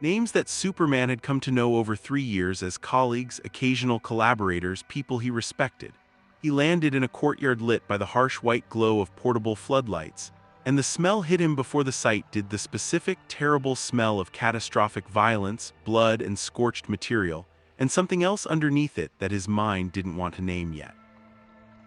Names that Superman had come to know over 3 years as colleagues, occasional collaborators, people he respected. He landed in a courtyard lit by the harsh white glow of portable floodlights, and the smell hit him before the sight did, the specific, terrible smell of catastrophic violence, blood, and scorched material, and something else underneath it that his mind didn't want to name yet.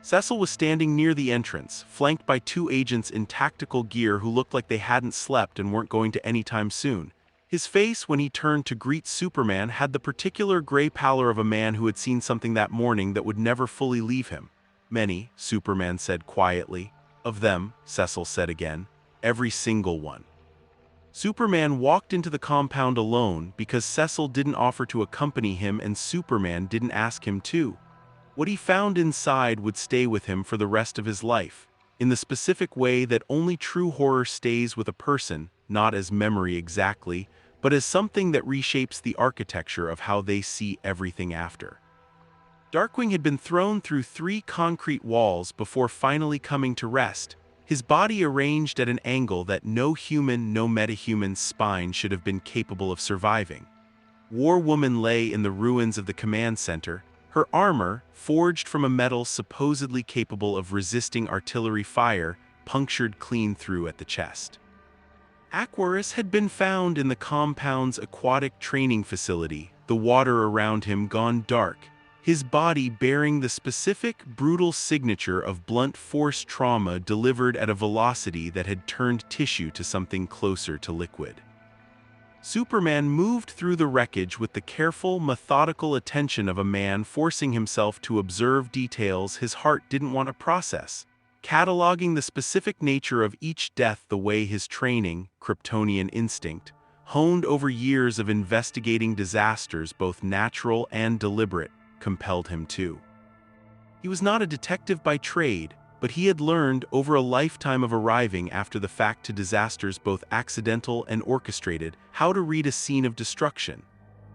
Cecil was standing near the entrance, flanked by 2 agents in tactical gear who looked like they hadn't slept and weren't going to anytime soon. His face, when he turned to greet Superman, had the particular gray pallor of a man who had seen something that morning that would never fully leave him. Many, Superman said quietly. Of them, Cecil said again. Every single one. Superman walked into the compound alone because Cecil didn't offer to accompany him and Superman didn't ask him to. What he found inside would stay with him for the rest of his life, in the specific way that only true horror stays with a person, not as memory exactly, but as something that reshapes the architecture of how they see everything after. Darkwing had been thrown through 3 concrete walls before finally coming to rest, his body arranged at an angle that no human, no metahuman spine should have been capable of surviving. War Woman lay in the ruins of the command center, her armor, forged from a metal supposedly capable of resisting artillery fire, punctured clean through at the chest. Aquarius had been found in the compound's aquatic training facility, the water around him gone dark, his body bearing the specific, brutal signature of blunt force trauma delivered at a velocity that had turned tissue to something closer to liquid. Superman moved through the wreckage with the careful, methodical attention of a man forcing himself to observe details his heart didn't want to process, cataloging the specific nature of each death the way his training, Kryptonian instinct, honed over years of investigating disasters both natural and deliberate, compelled him to. He was not a detective by trade, but he had learned over a lifetime of arriving after the fact to disasters both accidental and orchestrated how to read a scene of destruction,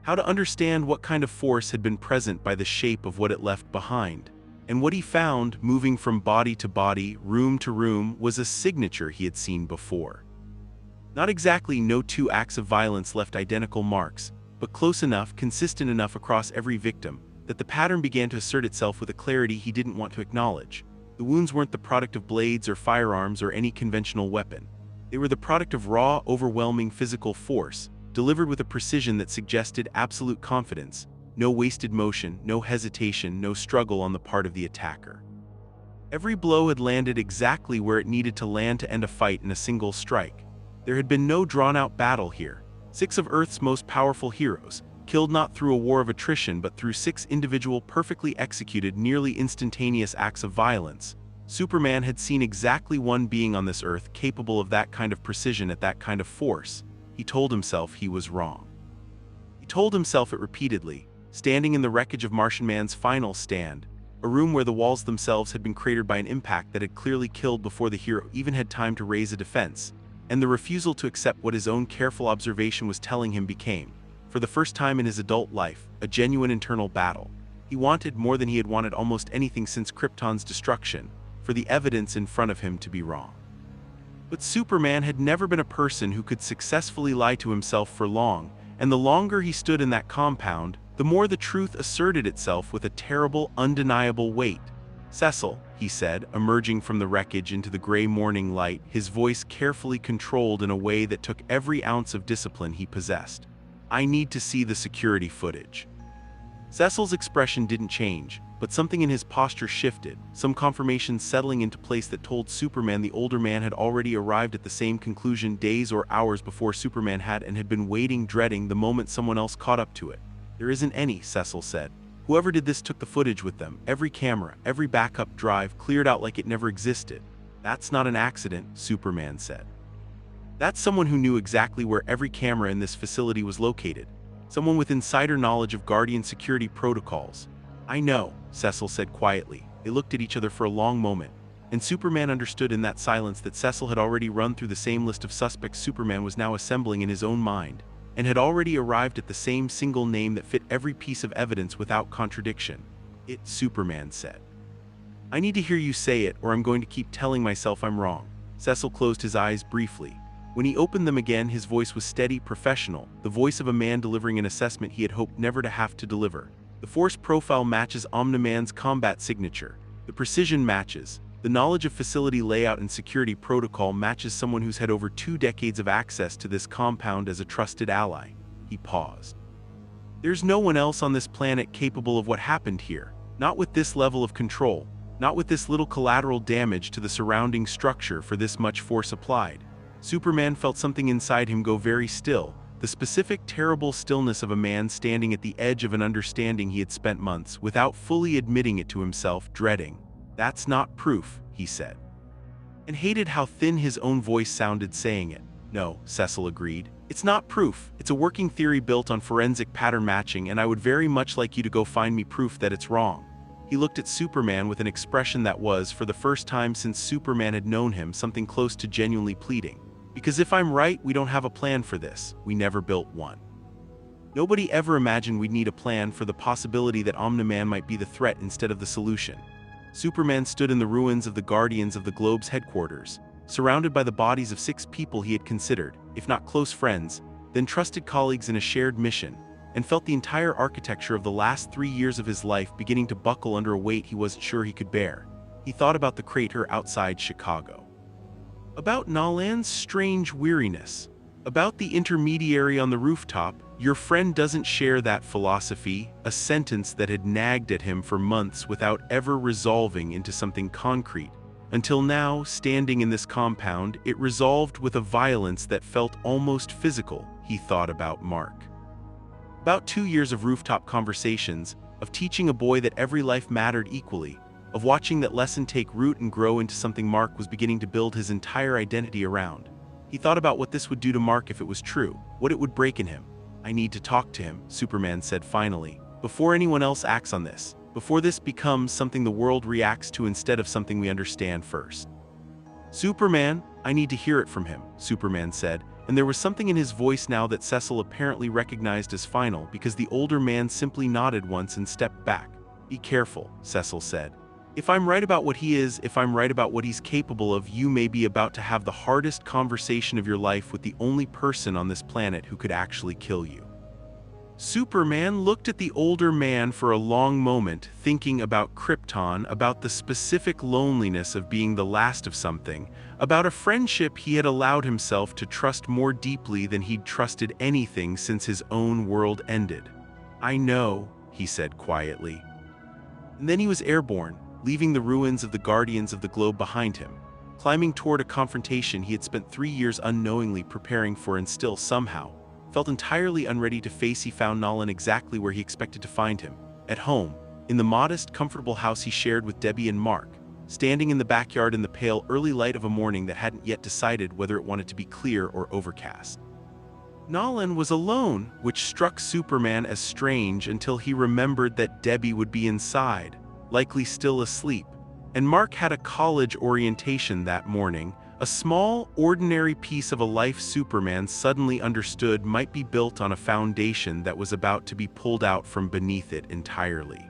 how to understand what kind of force had been present by the shape of what it left behind. And what he found, moving from body to body, room to room, was a signature he had seen before. Not exactly no 2 acts of violence left identical marks, but close enough, consistent enough across every victim, that the pattern began to assert itself with a clarity he didn't want to acknowledge. The wounds weren't the product of blades or firearms or any conventional weapon. They were the product of raw, overwhelming physical force, delivered with a precision that suggested absolute confidence, no wasted motion, no hesitation, no struggle on the part of the attacker. Every blow had landed exactly where it needed to land to end a fight in a single strike. There had been no drawn-out battle here. 6 of Earth's most powerful heroes, killed not through a war of attrition but through 6 individual, perfectly executed, nearly instantaneous acts of violence. Superman had seen exactly one being on this Earth capable of that kind of precision at that kind of force. He told himself he was wrong. He told himself it repeatedly, standing in the wreckage of Martian Man's final stand, a room where the walls themselves had been cratered by an impact that had clearly killed before the hero even had time to raise a defense, and the refusal to accept what his own careful observation was telling him became, for the first time in his adult life, a genuine internal battle. He wanted more than he had wanted almost anything since Krypton's destruction, for the evidence in front of him to be wrong. But Superman had never been a person who could successfully lie to himself for long, and the longer he stood in that compound, the more the truth asserted itself with a terrible, undeniable weight. "Cecil," he said, emerging from the wreckage into the gray morning light, his voice carefully controlled in a way that took every ounce of discipline he possessed. "I need to see the security footage." Cecil's expression didn't change, but something in his posture shifted, some confirmation settling into place that told Superman the older man had already arrived at the same conclusion days or hours before Superman had, and had been waiting, dreading the moment someone else caught up to it. "There isn't any," Cecil said. "Whoever did this took the footage with them, every camera, every backup drive, cleared out like it never existed." "That's not an accident," Superman said. "That's someone who knew exactly where every camera in this facility was located. Someone with insider knowledge of Guardian security protocols." "I know," Cecil said quietly. They looked at each other for a long moment, and Superman understood in that silence that Cecil had already run through the same list of suspects Superman was now assembling in his own mind, and had already arrived at the same single name that fit every piece of evidence without contradiction. "It," Superman said. "I need to hear you say it, or I'm going to keep telling myself I'm wrong." Cecil closed his eyes briefly. When he opened them again, his voice was steady, professional, the voice of a man delivering an assessment he had hoped never to have to deliver. "The force profile matches Omni-Man's combat signature. The precision matches. The knowledge of facility layout and security protocol matches someone who's had over 2 decades of access to this compound as a trusted ally." He paused. "There's no one else on this planet capable of what happened here. Not with this level of control. Not with this little collateral damage to the surrounding structure for this much force applied." Superman felt something inside him go very still, the specific terrible stillness of a man standing at the edge of an understanding he had spent months, without fully admitting it to himself, dreading. "That's not proof," he said. And hated how thin his own voice sounded saying it. "No," Cecil agreed. "It's not proof. It's a working theory built on forensic pattern matching, and I would very much like you to go find me proof that it's wrong." He looked at Superman with an expression that was, for the first time since Superman had known him, something close to genuinely pleading. "Because if I'm right, we don't have a plan for this. We never built one. Nobody ever imagined we'd need a plan for the possibility that Omni-Man might be the threat instead of the solution." Superman stood in the ruins of the Guardians of the Globe's headquarters, surrounded by the bodies of 6 people he had considered, if not close friends, then trusted colleagues in a shared mission, and felt the entire architecture of the last 3 years of his life beginning to buckle under a weight he wasn't sure he could bear. He thought about the crater outside Chicago. About Nolan's strange weariness. About the intermediary on the rooftop. "Your friend doesn't share that philosophy," a sentence that had nagged at him for months without ever resolving into something concrete. Until now, standing in this compound, it resolved with a violence that felt almost physical. He thought about Mark. About 2 years of rooftop conversations, of teaching a boy that every life mattered equally, of watching that lesson take root and grow into something Mark was beginning to build his entire identity around. He thought about what this would do to Mark if it was true, what it would break in him. "I need to talk to him," Superman said finally, "before anyone else acts on this, before this becomes something the world reacts to instead of something we understand first." "Superman, I need to hear it from him," Superman said, and there was something in his voice now that Cecil apparently recognized as final, because the older man simply nodded once and stepped back. "Be careful," Cecil said. "If I'm right about what he is, if I'm right about what he's capable of, you may be about to have the hardest conversation of your life with the only person on this planet who could actually kill you." Superman looked at the older man for a long moment, thinking about Krypton, about the specific loneliness of being the last of something, about a friendship he had allowed himself to trust more deeply than he'd trusted anything since his own world ended. "I know," he said quietly. And then he was airborne, leaving the ruins of the Guardians of the Globe behind him, climbing toward a confrontation he had spent 3 years unknowingly preparing for and still, somehow, felt entirely unready to face. He found Nolan exactly where he expected to find him, at home, in the modest, comfortable house he shared with Debbie and Mark, standing in the backyard in the pale, early light of a morning that hadn't yet decided whether it wanted to be clear or overcast. Nolan was alone, which struck Superman as strange until he remembered that Debbie would be inside, likely still asleep, and Mark had a college orientation that morning, a small, ordinary piece of a life Superman suddenly understood might be built on a foundation that was about to be pulled out from beneath it entirely.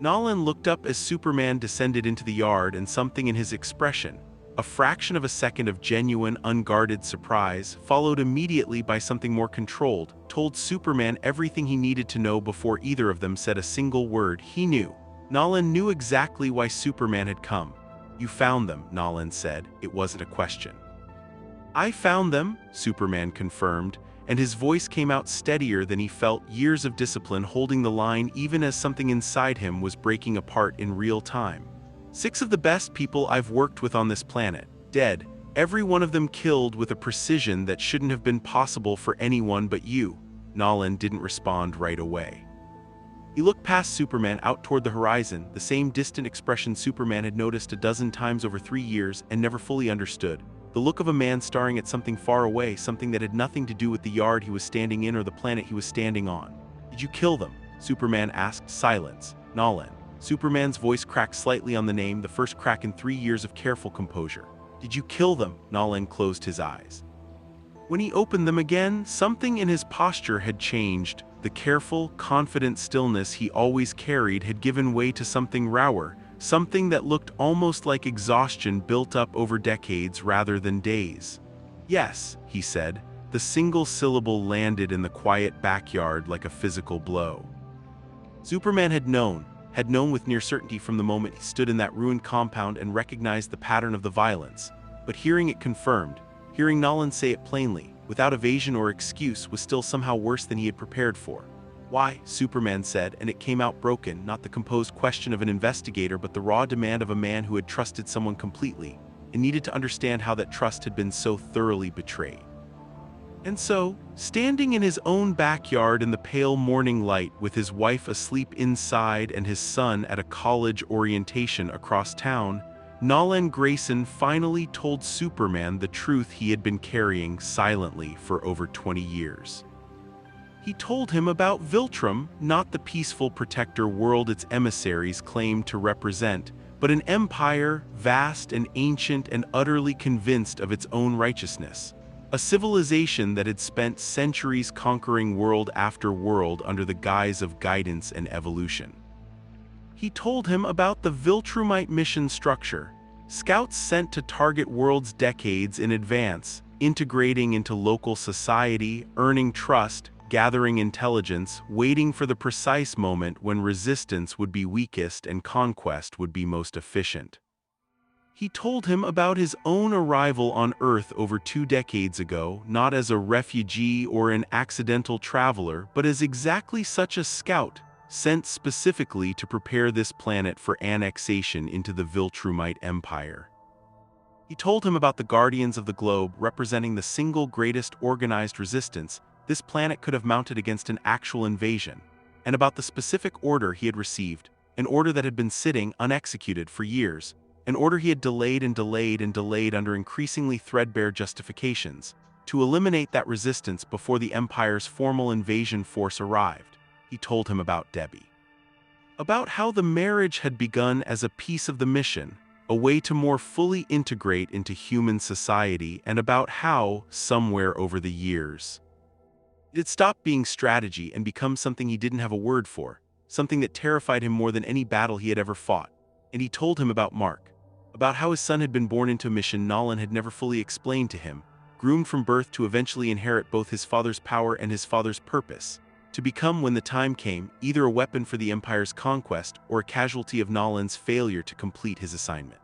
Nolan looked up as Superman descended into the yard, and something in his expression, a fraction of a second of genuine, unguarded surprise, followed immediately by something more controlled, told Superman everything he needed to know before either of them said a single word. He knew. Nolan knew exactly why Superman had come. "You found them," Nolan said. It wasn't a question. "I found them," Superman confirmed, and his voice came out steadier than he felt, years of discipline holding the line even as something inside him was breaking apart in real time. 6 of the best people I've worked with on this planet, dead, every one of them killed with a precision that shouldn't have been possible for anyone but you. Nolan didn't respond right away. He looked past Superman out toward the horizon, the same distant expression Superman had noticed a dozen times over 3 years and never fully understood. The look of a man staring at something far away, something that had nothing to do with the yard he was standing in or the planet he was standing on. Did you kill them? Superman asked. Silence. Nolan. Superman's voice cracked slightly on the name, the first crack in 3 years of careful composure. Did you kill them? Nolan closed his eyes. When he opened them again, something in his posture had changed. The careful, confident stillness he always carried had given way to something rawer, something that looked almost like exhaustion built up over decades rather than days. Yes, he said. The single syllable landed in the quiet backyard like a physical blow. Superman had known with near certainty from the moment he stood in that ruined compound and recognized the pattern of the violence. But hearing it confirmed, hearing Nolan say it plainly, without evasion or excuse, was still somehow worse than he had prepared for. Why? Superman said, and it came out broken, not the composed question of an investigator but the raw demand of a man who had trusted someone completely, and needed to understand how that trust had been so thoroughly betrayed. And so, standing in his own backyard in the pale morning light with his wife asleep inside and his son at a college orientation across town, Nolan Grayson finally told Superman the truth he had been carrying silently for over 20 years. He told him about Viltrum, not the peaceful protector world its emissaries claimed to represent, but an empire, vast and ancient and utterly convinced of its own righteousness. A civilization that had spent centuries conquering world after world under the guise of guidance and evolution. He told him about the Viltrumite mission structure, scouts sent to target worlds decades in advance, integrating into local society, earning trust, gathering intelligence, waiting for the precise moment when resistance would be weakest and conquest would be most efficient. He told him about his own arrival on Earth over 2 decades ago, not as a refugee or an accidental traveler, but as exactly such a scout, sent specifically to prepare this planet for annexation into the Viltrumite Empire. He told him about the Guardians of the Globe representing the single greatest organized resistance this planet could have mounted against an actual invasion, and about the specific order he had received, an order that had been sitting unexecuted for years, an order he had delayed and delayed and delayed under increasingly threadbare justifications, to eliminate that resistance before the Empire's formal invasion force arrived. He told him about Debbie. About how the marriage had begun as a piece of the mission, a way to more fully integrate into human society, and about how, somewhere over the years, it had stopped being strategy and become something he didn't have a word for, something that terrified him more than any battle he had ever fought. And he told him about Mark. About how his son had been born into a mission Nolan had never fully explained to him, groomed from birth to eventually inherit both his father's power and his father's purpose, to become, when the time came, either a weapon for the Empire's conquest or a casualty of Nolan's failure to complete his assignment.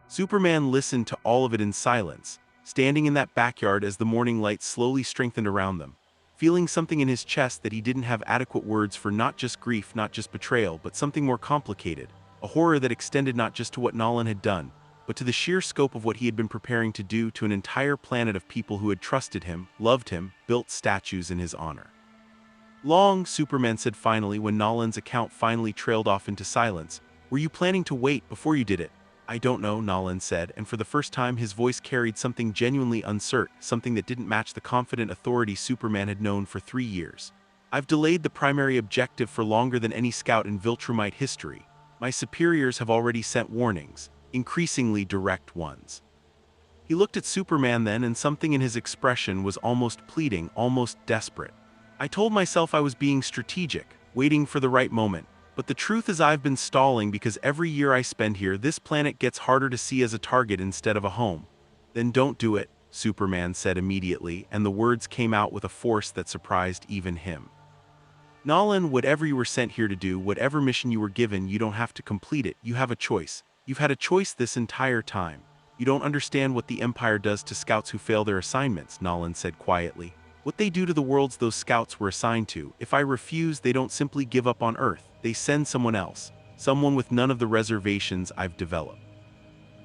Superman listened to all of it in silence, standing in that backyard as the morning light slowly strengthened around them, feeling something in his chest that he didn't have adequate words for, not just grief, not just betrayal, but something more complicated. A horror that extended not just to what Nolan had done, but to the sheer scope of what he had been preparing to do to an entire planet of people who had trusted him, loved him, built statues in his honor. Long, Superman said finally when Nolan's account finally trailed off into silence. Were you planning to wait before you did it? I don't know, Nolan said, and for the first time his voice carried something genuinely uncertain, something that didn't match the confident authority Superman had known for 3 years. I've delayed the primary objective for longer than any scout in Viltrumite history. My superiors have already sent warnings, increasingly direct ones. He looked at Superman then, and something in his expression was almost pleading, almost desperate. I told myself I was being strategic, waiting for the right moment, but the truth is I've been stalling because every year I spend here, this planet gets harder to see as a target instead of a home. Then don't do it, Superman said immediately, and the words came out with a force that surprised even him. Nolan, whatever you were sent here to do, whatever mission you were given, you don't have to complete it. You have a choice. You've had a choice this entire time. You don't understand what the Empire does to scouts who fail their assignments, Nolan said quietly. What they do to the worlds those scouts were assigned to, if I refuse, they don't simply give up on Earth, they send someone else, someone with none of the reservations I've developed.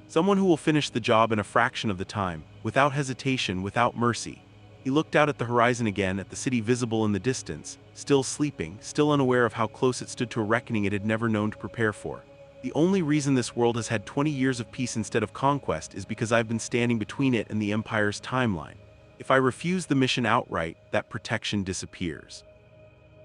Someone who will finish the job in a fraction of the time, without hesitation, without mercy. He looked out at the horizon again, at the city visible in the distance, still sleeping, still unaware of how close it stood to a reckoning it had never known to prepare for. The only reason this world has had 20 years of peace instead of conquest is because I've been standing between it and the Empire's timeline. If I refuse the mission outright, that protection disappears.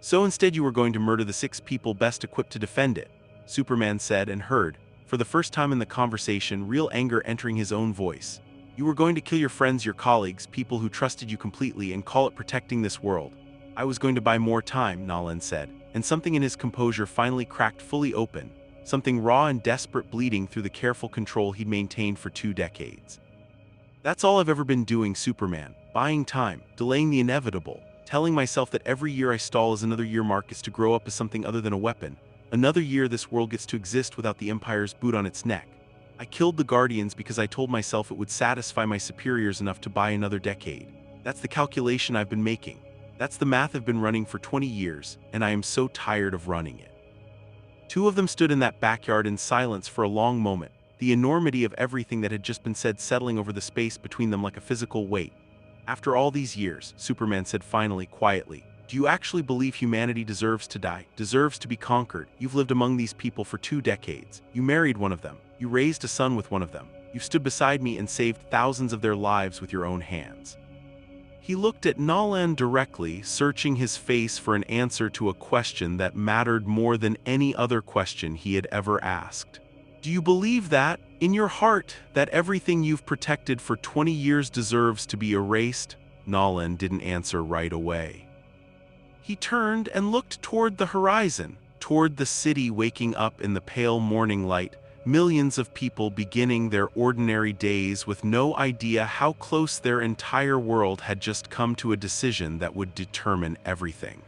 So instead you were going to murder the 6 people best equipped to defend it, Superman said, and heard, for the first time in the conversation, real anger entering his own voice. You were going to kill your friends, your colleagues, people who trusted you completely, and call it protecting this world. I was going to buy more time, Nolan said, and something in his composure finally cracked fully open, something raw and desperate bleeding through the careful control he'd maintained for 2 decades. That's all I've ever been doing, Superman, buying time, delaying the inevitable, telling myself that every year I stall is another year Mark to grow up as something other than a weapon, another year this world gets to exist without the Empire's boot on its neck. I killed the Guardians because I told myself it would satisfy my superiors enough to buy another decade. That's the calculation I've been making. That's the math I've been running for 20 years, and I am so tired of running it. 2 of them stood in that backyard in silence for a long moment, the enormity of everything that had just been said settling over the space between them like a physical weight. After all these years, Superman said finally, quietly, do you actually believe humanity deserves to die, deserves to be conquered? You've lived among these people for 2 decades. You married one of them. You raised a son with one of them. You stood beside me and saved thousands of their lives with your own hands. He looked at Nolan directly, searching his face for an answer to a question that mattered more than any other question he had ever asked. Do you believe that, in your heart, that everything you've protected for 20 years deserves to be erased? Nolan didn't answer right away. He turned and looked toward the horizon, toward the city waking up in the pale morning light, millions of people beginning their ordinary days with no idea how close their entire world had just come to a decision that would determine everything.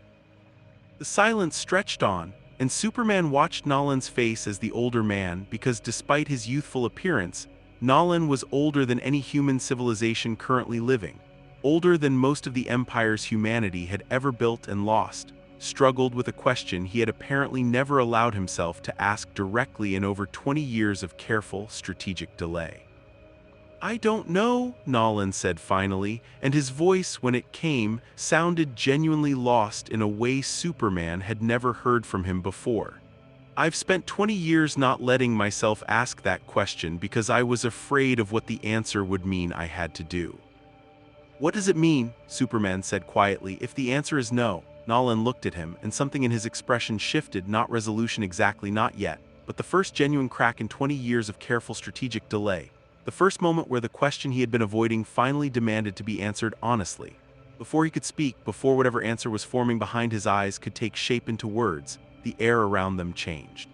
The silence stretched on, and Superman watched Nolan's face as the older man because despite his youthful appearance, Nolan was older than any human civilization currently living, older than most of the Empire's humanity had ever built and lost, struggled with a question he had apparently never allowed himself to ask directly in over 20 years of careful, strategic delay. I don't know, Nolan said finally, and his voice, when it came, sounded genuinely lost in a way Superman had never heard from him before. I've spent 20 years not letting myself ask that question because I was afraid of what the answer would mean I had to do. What does it mean? Superman said quietly. If the answer is no. Nolan looked at him, and something in his expression shifted, not resolution exactly, not yet, but the first genuine crack in 20 years of careful strategic delay. The first moment where the question he had been avoiding finally demanded to be answered honestly. Before he could speak, before whatever answer was forming behind his eyes could take shape into words, the air around them changed.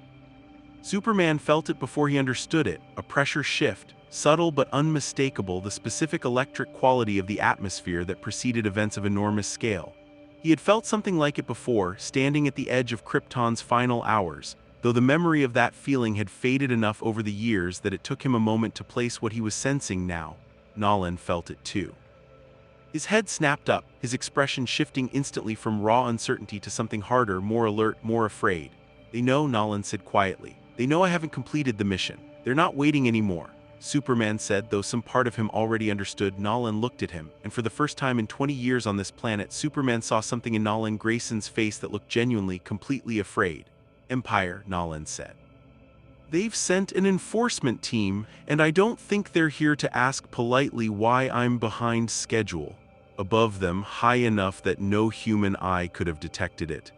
Superman felt it before he understood it, a pressure shift, subtle but unmistakable, the specific electric quality of the atmosphere that preceded events of enormous scale. He had felt something like it before, standing at the edge of Krypton's final hours, though the memory of that feeling had faded enough over the years that it took him a moment to place what he was sensing now. Nolan felt it too. His head snapped up, his expression shifting instantly from raw uncertainty to something harder, more alert, more afraid. They know, Nolan said quietly. They know I haven't completed the mission. They're not waiting anymore. Superman said, though some part of him already understood. Nolan looked at him, and for the first time in 20 years on this planet, Superman saw something in Nolan Grayson's face that looked genuinely, completely afraid. Empire, Nolan said. They've sent an enforcement team, and I don't think they're here to ask politely why I'm behind schedule. Above them, high enough that no human eye could have detected it,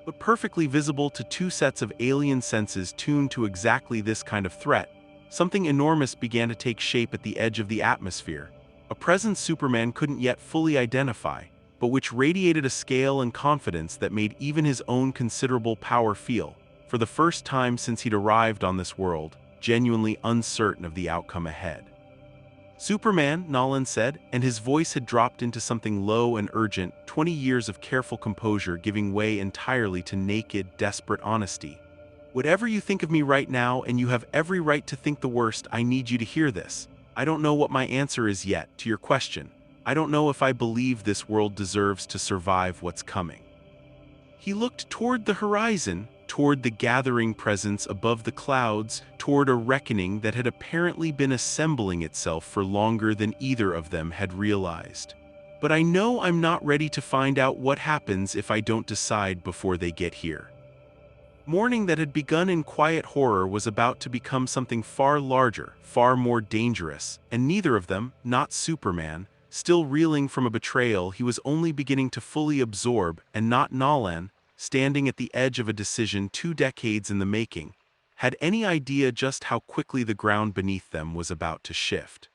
but perfectly visible to 2 sets of alien senses tuned to exactly this kind of threat, something enormous began to take shape at the edge of the atmosphere, a presence Superman couldn't yet fully identify, but which radiated a scale and confidence that made even his own considerable power feel, for the first time since he'd arrived on this world, genuinely uncertain of the outcome ahead. Superman, Nolan said, and his voice had dropped into something low and urgent, 20 years of careful composure giving way entirely to naked, desperate honesty. Whatever you think of me right now, and you have every right to think the worst, I need you to hear this. I don't know what my answer is yet to your question, I don't know if I believe this world deserves to survive what's coming." He looked toward the horizon, toward the gathering presence above the clouds, toward a reckoning that had apparently been assembling itself for longer than either of them had realized. "But I know I'm not ready to find out what happens if I don't decide before they get here." Morning that had begun in quiet horror was about to become something far larger, far more dangerous, and neither of them, not Superman, still reeling from a betrayal he was only beginning to fully absorb, and not Nolan, standing at the edge of a decision 2 decades in the making, had any idea just how quickly the ground beneath them was about to shift.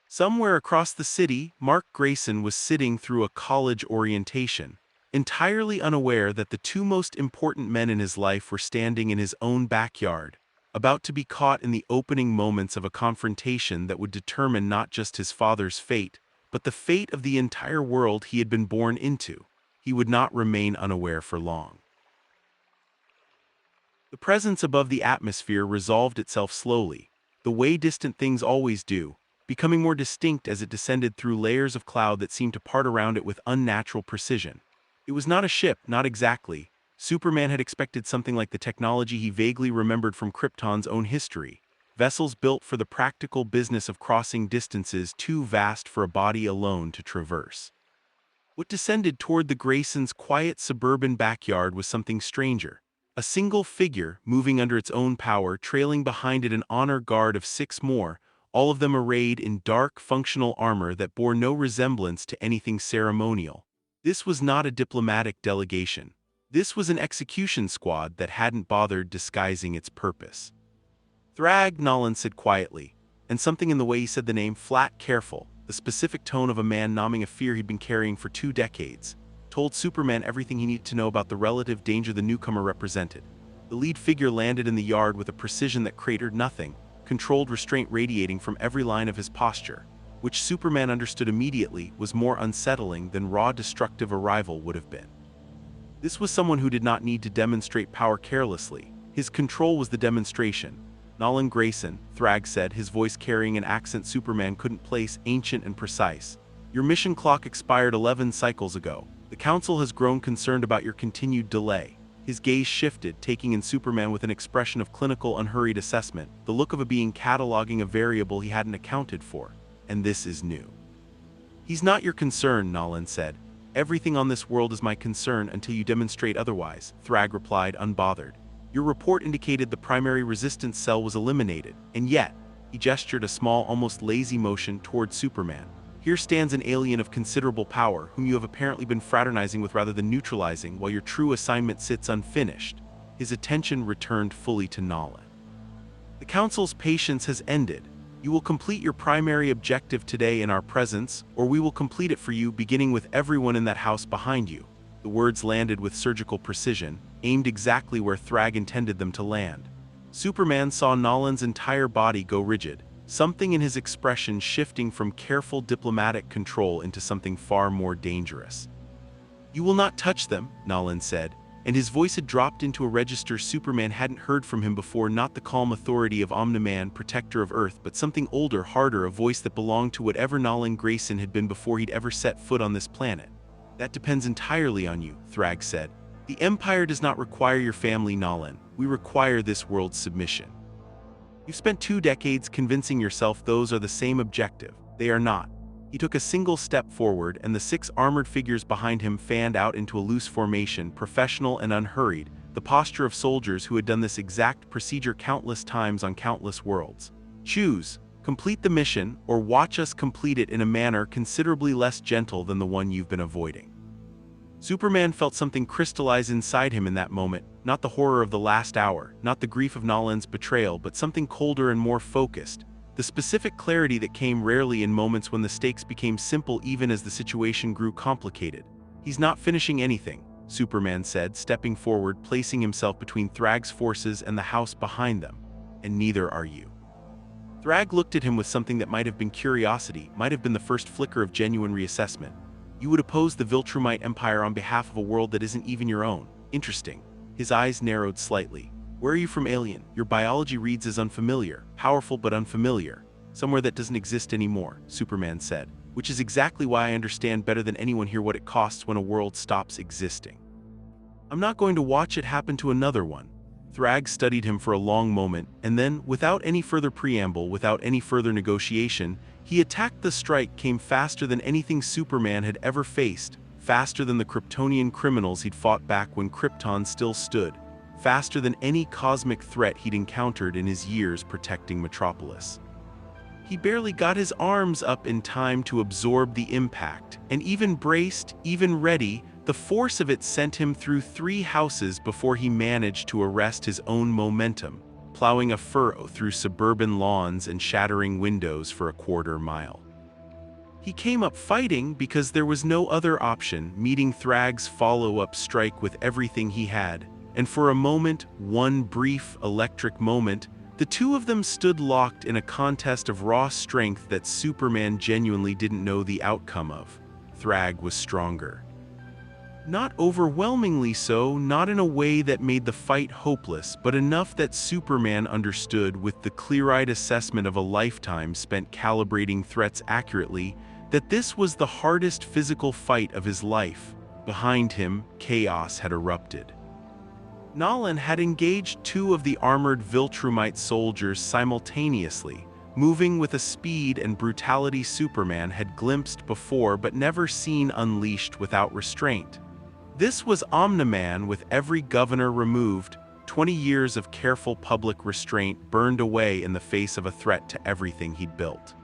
Somewhere across the city, Mark Grayson was sitting through a college orientation, entirely unaware that the two most important men in his life were standing in his own backyard, about to be caught in the opening moments of a confrontation that would determine not just his father's fate, but the fate of the entire world he had been born into. He would not remain unaware for long. The presence above the atmosphere resolved itself slowly, the way distant things always do, becoming more distinct as it descended through layers of cloud that seemed to part around it with unnatural precision. It was not a ship, not exactly. Superman had expected something like the technology he vaguely remembered from Krypton's own history. Vessels built for the practical business of crossing distances too vast for a body alone to traverse. What descended toward the Graysons' quiet suburban backyard was something stranger. A single figure, moving under its own power, trailing behind it an honor guard of 6 more, all of them arrayed in dark, functional armor that bore no resemblance to anything ceremonial. This was not a diplomatic delegation. This was an execution squad that hadn't bothered disguising its purpose. "Thrag," Nolan said quietly, and something in the way he said the name, flat, careful, the specific tone of a man numbing a fear he'd been carrying for 2 decades, told Superman everything he needed to know about the relative danger the newcomer represented. The lead figure landed in the yard with a precision that cratered nothing, controlled restraint radiating from every line of his posture, which Superman understood immediately was more unsettling than raw destructive arrival would have been. This was someone who did not need to demonstrate power carelessly. His control was the demonstration. "Nolan Grayson," Thrag said, his voice carrying an accent Superman couldn't place, ancient and precise. "Your mission clock expired 11 cycles ago. The Council has grown concerned about your continued delay." His gaze shifted, taking in Superman with an expression of clinical, unhurried assessment, the look of a being cataloging a variable he hadn't accounted for. "And this is new." "He's not your concern," Nolan said. "Everything on this world is my concern until you demonstrate otherwise," Thrag replied, unbothered. "Your report indicated the primary resistance cell was eliminated, and yet," he gestured a small, almost lazy motion toward Superman, "here stands an alien of considerable power whom you have apparently been fraternizing with rather than neutralizing, while your true assignment sits unfinished." His attention returned fully to Nolan. "The Council's patience has ended. You will complete your primary objective today in our presence, or we will complete it for you, beginning with everyone in that house behind you." The words landed with surgical precision, aimed exactly where Thrag intended them to land. Superman saw Nolan's entire body go rigid, something in his expression shifting from careful diplomatic control into something far more dangerous. "You will not touch them," Nolan said, and his voice had dropped into a register Superman hadn't heard from him before, not the calm authority of Omni-Man, protector of Earth, but something older, harder, a voice that belonged to whatever Nolan Grayson had been before he'd ever set foot on this planet. "That depends entirely on you," Thrag said. "The Empire does not require your family, Nolan. We require this world's submission. You've spent 2 decades convincing yourself those are the same objective. They are not." He took a single step forward, and the 6 armored figures behind him fanned out into a loose formation, professional and unhurried, the posture of soldiers who had done this exact procedure countless times on countless worlds. "Choose. Complete the mission, or watch us complete it in a manner considerably less gentle than the one you've been avoiding." Superman felt something crystallize inside him in that moment, not the horror of the last hour, not the grief of Nolan's betrayal, but something colder and more focused, the specific clarity that came rarely in moments when the stakes became simple even as the situation grew complicated. "He's not finishing anything," Superman said, stepping forward, placing himself between Thrag's forces and the house behind them. "And neither are you." Thrag looked at him with something that might have been curiosity, might have been the first flicker of genuine reassessment. "You would oppose the Viltrumite Empire on behalf of a world that isn't even your own. Interesting." His eyes narrowed slightly. "Where are you from, alien? Your biology reads as unfamiliar, powerful but unfamiliar. Somewhere that doesn't exist anymore," Superman said. which is exactly why I understand better than anyone here what it costs when a world stops existing. I'm not going to watch it happen to another one. Thrag studied him for a long moment, and then, without any further preamble, without any further negotiation, he attacked. The strike came faster than anything Superman had ever faced, faster than the Kryptonian criminals he'd fought back when Krypton still stood, faster than any cosmic threat he'd encountered in his years protecting Metropolis. He barely got his arms up in time to absorb the impact, and even braced, even ready, the force of it sent him through 3 houses before he managed to arrest his own momentum, plowing a furrow through suburban lawns and shattering windows for a quarter mile. He came up fighting because there was no other option, meeting Thrag's follow-up strike with everything he had, and for a moment, one brief, electric moment, the two of them stood locked in a contest of raw strength that Superman genuinely didn't know the outcome of. Thrag was stronger. Not overwhelmingly so, not in a way that made the fight hopeless, but enough that Superman understood, with the clear-eyed assessment of a lifetime spent calibrating threats accurately, that this was the hardest physical fight of his life. Behind him, chaos had erupted. Nolan had engaged 2 of the armored Viltrumite soldiers simultaneously, moving with a speed and brutality Superman had glimpsed before but never seen unleashed without restraint. This was Omni-Man, with every governor removed, 20 years of careful public restraint burned away in the face of a threat to everything he'd built.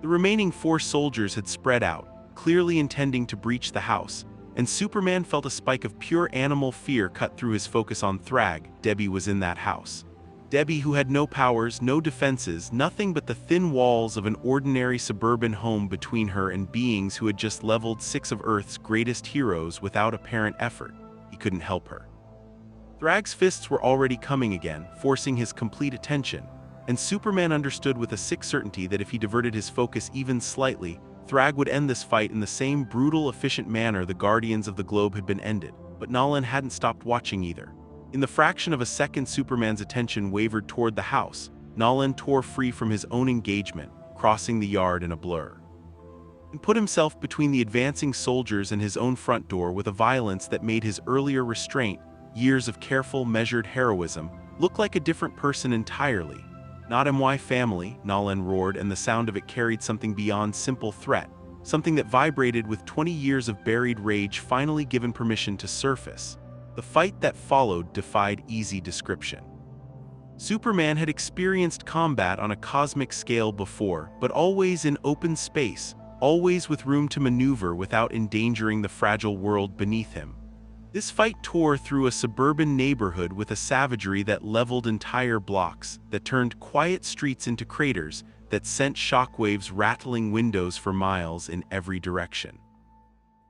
The remaining 4 soldiers had spread out, clearly intending to breach the house, and Superman felt a spike of pure animal fear cut through his focus on Thrag. Debbie was in that house. Debbie, who had no powers, no defenses, nothing but the thin walls of an ordinary suburban home between her and beings who had just leveled 6 of Earth's greatest heroes without apparent effort. He couldn't help her. Thrag's fists were already coming again, forcing his complete attention, and Superman understood with a sick certainty that if he diverted his focus even slightly, Thrag would end this fight in the same brutal, efficient manner the Guardians of the Globe had been ended. But Nolan hadn't stopped watching either. In the fraction of a second Superman's attention wavered toward the house, Nolan tore free from his own engagement, crossing the yard in a blur, and put himself between the advancing soldiers and his own front door with a violence that made his earlier restraint, years of careful, measured heroism, look like a different person entirely. "Not my family," Nolan roared, and the sound of it carried something beyond simple threat, something that vibrated with 20 years of buried rage finally given permission to surface. The fight that followed defied easy description. Superman had experienced combat on a cosmic scale before, but always in open space, always with room to maneuver without endangering the fragile world beneath him. This fight tore through a suburban neighborhood with a savagery that leveled entire blocks, that turned quiet streets into craters, that sent shockwaves rattling windows for miles in every direction.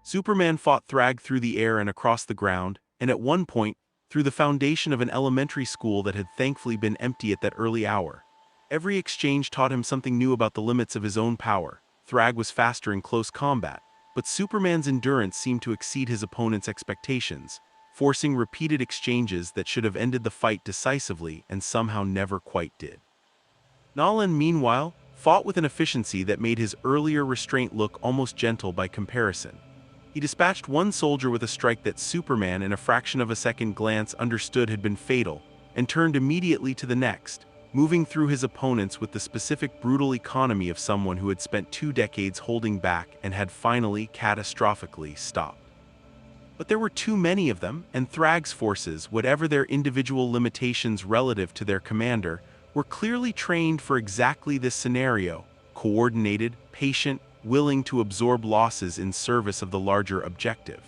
Superman fought Thrag through the air and across the ground, and at one point, through the foundation of an elementary school that had thankfully been empty at that early hour. Every exchange taught him something new about the limits of his own power. Thrag was faster in close combat, but Superman's endurance seemed to exceed his opponent's expectations, forcing repeated exchanges that should have ended the fight decisively and somehow never quite did. Nolan, meanwhile, fought with an efficiency that made his earlier restraint look almost gentle by comparison. He dispatched one soldier with a strike that Superman, in a fraction of a second glance, understood had been fatal, and turned immediately to the next, moving through his opponents with the specific brutal economy of someone who had spent 2 decades holding back and had finally, catastrophically, stopped. But there were too many of them, and Thrag's forces, whatever their individual limitations relative to their commander, were clearly trained for exactly this scenario: coordinated, patient, willing to absorb losses in service of the larger objective.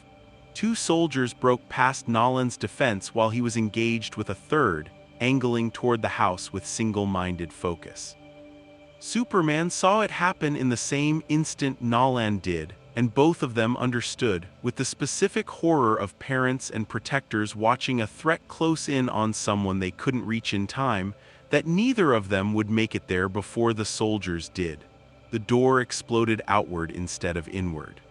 2 soldiers broke past Nolan's defense while he was engaged with a third, angling toward the house with single-minded focus. Superman saw it happen in the same instant Nolan did, and both of them understood, with the specific horror of parents and protectors watching a threat close in on someone they couldn't reach in time, that neither of them would make it there before the soldiers did. The door exploded outward instead of inward.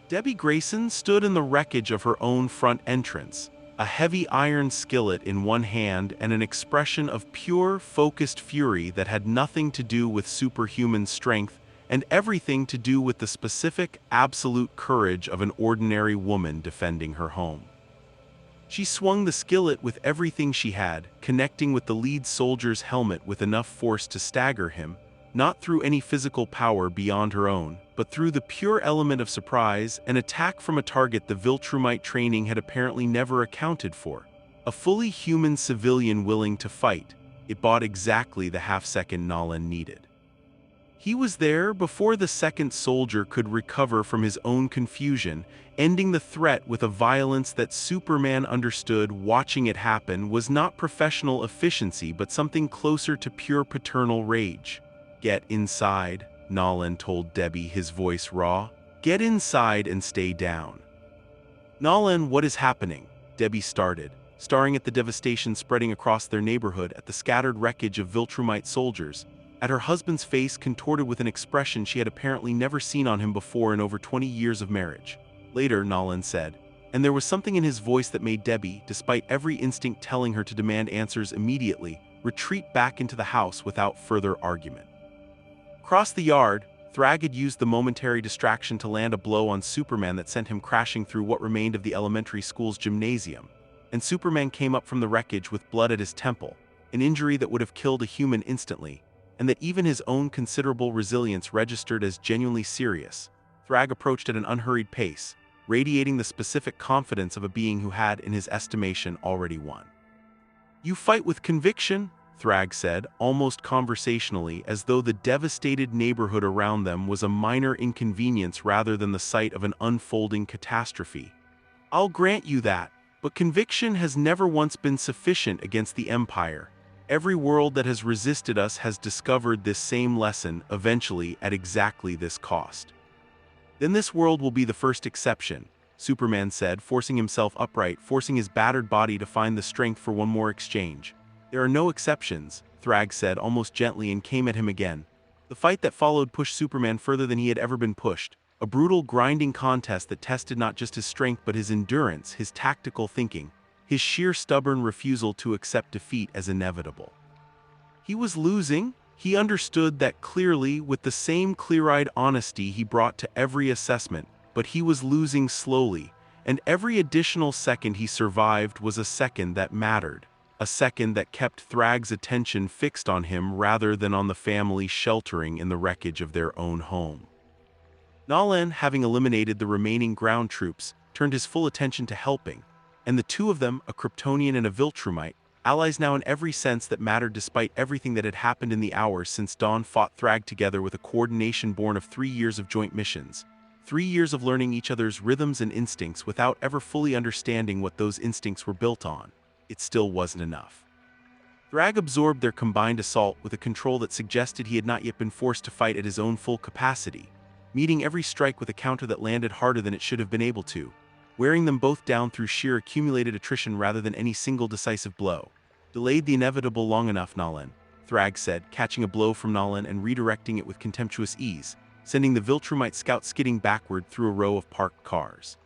Debbie Grayson stood in the wreckage of her own front entrance, a heavy iron skillet in one hand and an expression of pure, focused fury that had nothing to do with superhuman strength and everything to do with the specific, absolute courage of an ordinary woman defending her home. She swung the skillet with everything she had, connecting with the lead soldier's helmet with enough force to stagger him, not through any physical power beyond her own, but through the pure element of surprise, an attack from a target the Viltrumite training had apparently never accounted for. A fully human civilian willing to fight. It bought exactly the half-second Nolan needed. He was there before the second soldier could recover from his own confusion, ending the threat with a violence that Superman understood. Watching it happen was not professional efficiency but something closer to pure paternal rage. "Get inside," Nolan told Debbie, his voice raw. "Get inside and stay down." "Nolan, what is happening?" Debbie started, staring at the devastation spreading across their neighborhood, at the scattered wreckage of Viltrumite soldiers, at her husband's face contorted with an expression she had apparently never seen on him before in over 20 years of marriage. Later, Nolan said, and there was something in his voice that made Debbie, despite every instinct telling her to demand answers immediately, retreat back into the house without further argument. Across the yard, Thrag had used the momentary distraction to land a blow on Superman that sent him crashing through what remained of the elementary school's gymnasium, and Superman came up from the wreckage with blood at his temple, an injury that would have killed a human instantly, and that even his own considerable resilience registered as genuinely serious. Thrag approached at an unhurried pace, radiating the specific confidence of a being who had, in his estimation, already won. "You fight with conviction," Thrag said, almost conversationally, as though the devastated neighborhood around them was a minor inconvenience rather than the site of an unfolding catastrophe. "I'll grant you that, but conviction has never once been sufficient against the Empire. Every world that has resisted us has discovered this same lesson, eventually at exactly this cost." "Then this world will be the first exception," Superman said, forcing himself upright, forcing his battered body to find the strength for one more exchange. "There are no exceptions," Thrag said almost gently, and came at him again. The fight that followed pushed Superman further than he had ever been pushed, a brutal, grinding contest that tested not just his strength but his endurance, his tactical thinking, his sheer stubborn refusal to accept defeat as inevitable. He was losing. He understood that clearly, with the same clear-eyed honesty he brought to every assessment, but he was losing slowly, and every additional second he survived was a second that mattered, a second that kept Thrag's attention fixed on him rather than on the family sheltering in the wreckage of their own home. Nolan, having eliminated the remaining ground troops, turned his full attention to helping, and the two of them, a Kryptonian and a Viltrumite, allies now in every sense that mattered despite everything that had happened in the hours since Dawn, fought Thrag together with a coordination born of 3 years of joint missions, 3 years of learning each other's rhythms and instincts without ever fully understanding what those instincts were built on. It still wasn't enough. Thrag absorbed their combined assault with a control that suggested he had not yet been forced to fight at his own full capacity, meeting every strike with a counter that landed harder than it should have been able to, wearing them both down through sheer accumulated attrition rather than any single decisive blow. "Delayed the inevitable long enough, Nolan," Thrag said, catching a blow from Nolan and redirecting it with contemptuous ease, sending the Viltrumite scout skidding backward through a row of parked cars.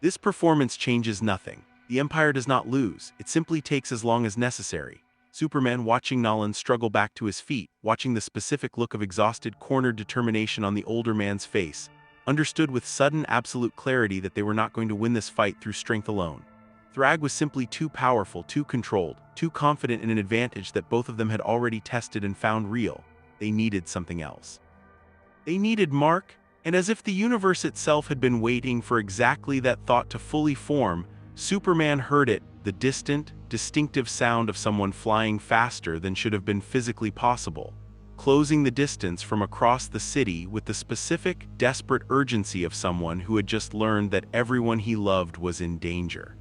"This performance changes nothing. The Empire does not lose, it simply takes as long as necessary." Superman, watching Nolan struggle back to his feet, watching the specific look of exhausted, cornered determination on the older man's face, understood with sudden absolute clarity that they were not going to win this fight through strength alone. Thrag was simply too powerful, too controlled, too confident in an advantage that both of them had already tested and found real. They needed something else. They needed Mark, and as if the universe itself had been waiting for exactly that thought to fully form, Superman heard it, the distant, distinctive sound of someone flying faster than should have been physically possible, closing the distance from across the city with the specific, desperate urgency of someone who had just learned that everyone he loved was in danger.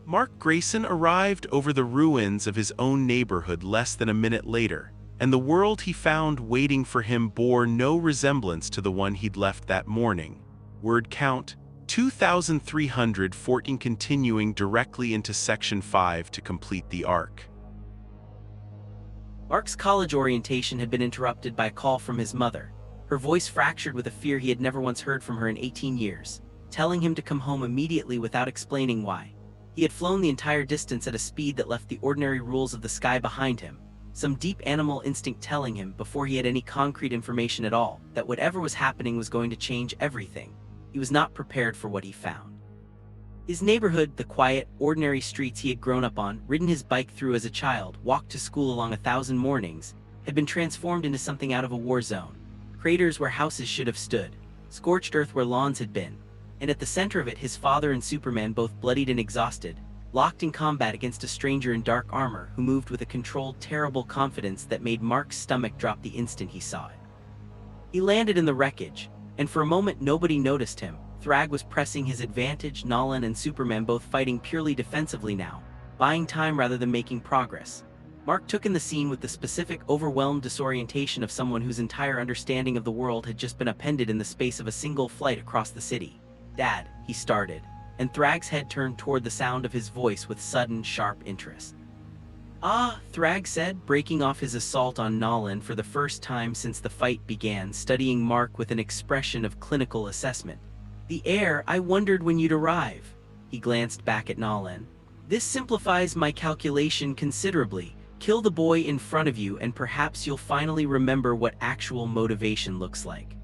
Mark Grayson arrived over the ruins of his own neighborhood less than a minute later, and the world he found waiting for him bore no resemblance to the one he'd left that morning. Word count, 2,314, continuing directly into Section 5 to complete the arc. Mark's college orientation had been interrupted by a call from his mother, her voice fractured with a fear he had never once heard from her in 18 years, telling him to come home immediately without explaining why. He had flown the entire distance at a speed that left the ordinary rules of the sky behind him, some deep animal instinct telling him, before he had any concrete information at all, that whatever was happening was going to change everything. He was not prepared for what he found. His neighborhood, the quiet, ordinary streets he had grown up on, ridden his bike through as a child, walked to school along 1,000 mornings, had been transformed into something out of a war zone. Craters where houses should have stood, scorched earth where lawns had been, and at the center of it his father and Superman, both bloodied and exhausted, locked in combat against a stranger in dark armor who moved with a controlled, terrible confidence that made Mark's stomach drop the instant he saw it. He landed in the wreckage, and for a moment nobody noticed him. Thrag was pressing his advantage, Nolan and Superman both fighting purely defensively now, buying time rather than making progress. Mark took in the scene with the specific, overwhelmed disorientation of someone whose entire understanding of the world had just been upended in the space of a single flight across the city. "Dad," he started, and Thrag's head turned toward the sound of his voice with sudden, sharp interest. "Ah," Thrag said, breaking off his assault on Nolan for the first time since the fight began, studying Mark with an expression of clinical assessment. "The air, I wondered when you'd arrive." He glanced back at Nolan. "This simplifies my calculation considerably. Kill the boy in front of you and perhaps you'll finally remember what actual motivation looks like."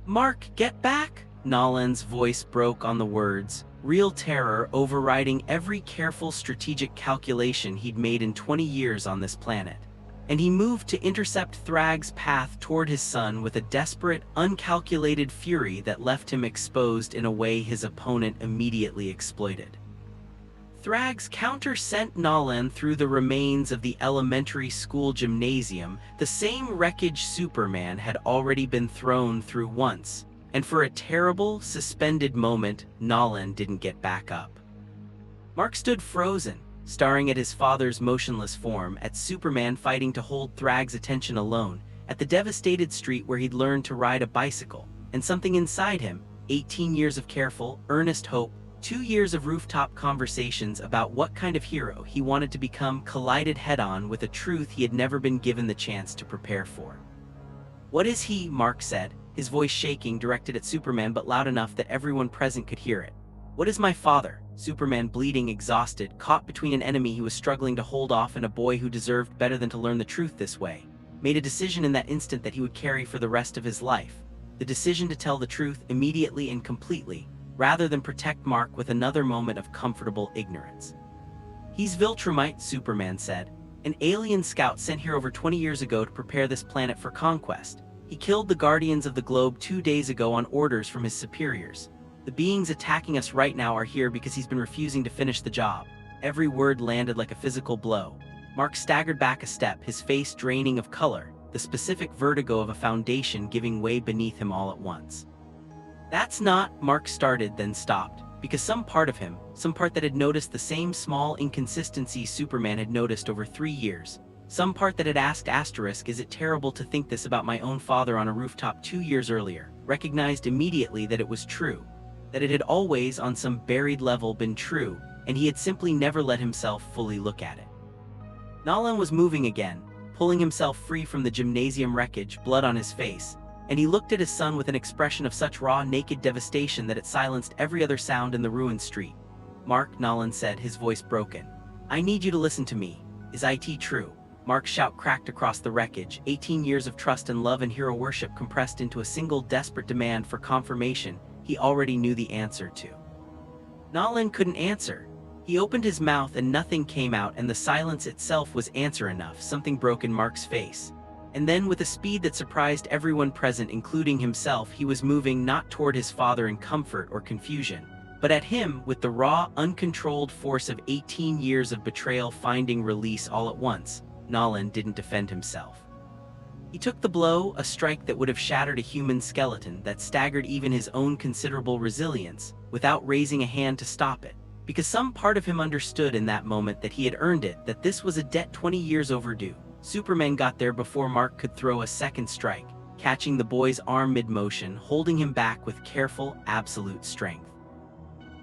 "Mark, get back!" Nolan's voice broke on the words, real terror overriding every careful strategic calculation he'd made in 20 years on this planet. And he moved to intercept Thrag's path toward his son with a desperate, uncalculated fury that left him exposed in a way his opponent immediately exploited. Thrag's counter sent Nolan through the remains of the elementary school gymnasium, the same wreckage Superman had already been thrown through once. And for a terrible, suspended moment, Nolan didn't get back up. Mark stood frozen, staring at his father's motionless form, at Superman fighting to hold Thrag's attention alone, at the devastated street where he'd learned to ride a bicycle, and something inside him, 18 years of careful, earnest hope, 2 years of rooftop conversations about what kind of hero he wanted to become, collided head-on with a truth he had never been given the chance to prepare for. "What is he?" Mark said, his voice shaking, directed at Superman but loud enough that everyone present could hear it. "What is my father?" Superman, bleeding, exhausted, caught between an enemy he was struggling to hold off and a boy who deserved better than to learn the truth this way, made a decision in that instant that he would carry for the rest of his life. The decision to tell the truth immediately and completely, rather than protect Mark with another moment of comfortable ignorance. "He's Viltrumite," Superman said, "an alien scout sent here over 20 years ago to prepare this planet for conquest. He killed the Guardians of the Globe 2 days ago on orders from his superiors. The beings attacking us right now are here because he's been refusing to finish the job." Every word landed like a physical blow. Mark staggered back a step, his face draining of color, the specific vertigo of a foundation giving way beneath him all at once. "That's not," Mark started, then stopped, because some part of him, some part that had noticed the same small inconsistencies Superman had noticed over 3 years, some part that had asked asterisk, "Is it terrible to think this about my own father on a rooftop 2 years earlier?" recognized immediately that it was true, that it had always on some buried level been true, and he had simply never let himself fully look at it. Nolan was moving again, pulling himself free from the gymnasium wreckage, blood on his face, and he looked at his son with an expression of such raw, naked devastation that it silenced every other sound in the ruined street. "Mark," Nolan said, his voice broken, "I need you to listen to me. Is it true?" Mark's shout cracked across the wreckage, 18 years of trust and love and hero worship compressed into a single desperate demand for confirmation he already knew the answer to. Nolan couldn't answer. He opened his mouth and nothing came out, and the silence itself was answer enough. Something broke in Mark's face. And then, with a speed that surprised everyone present, including himself, he was moving not toward his father in comfort or confusion, but at him with the raw, uncontrolled force of 18 years of betrayal finding release all at once. Nolan didn't defend himself. He took the blow, a strike that would have shattered a human skeleton, that staggered even his own considerable resilience, without raising a hand to stop it, because some part of him understood in that moment that he had earned it, that this was a debt 20 years overdue. Superman got there before Mark could throw a second strike, catching the boy's arm mid-motion, holding him back with careful, absolute strength.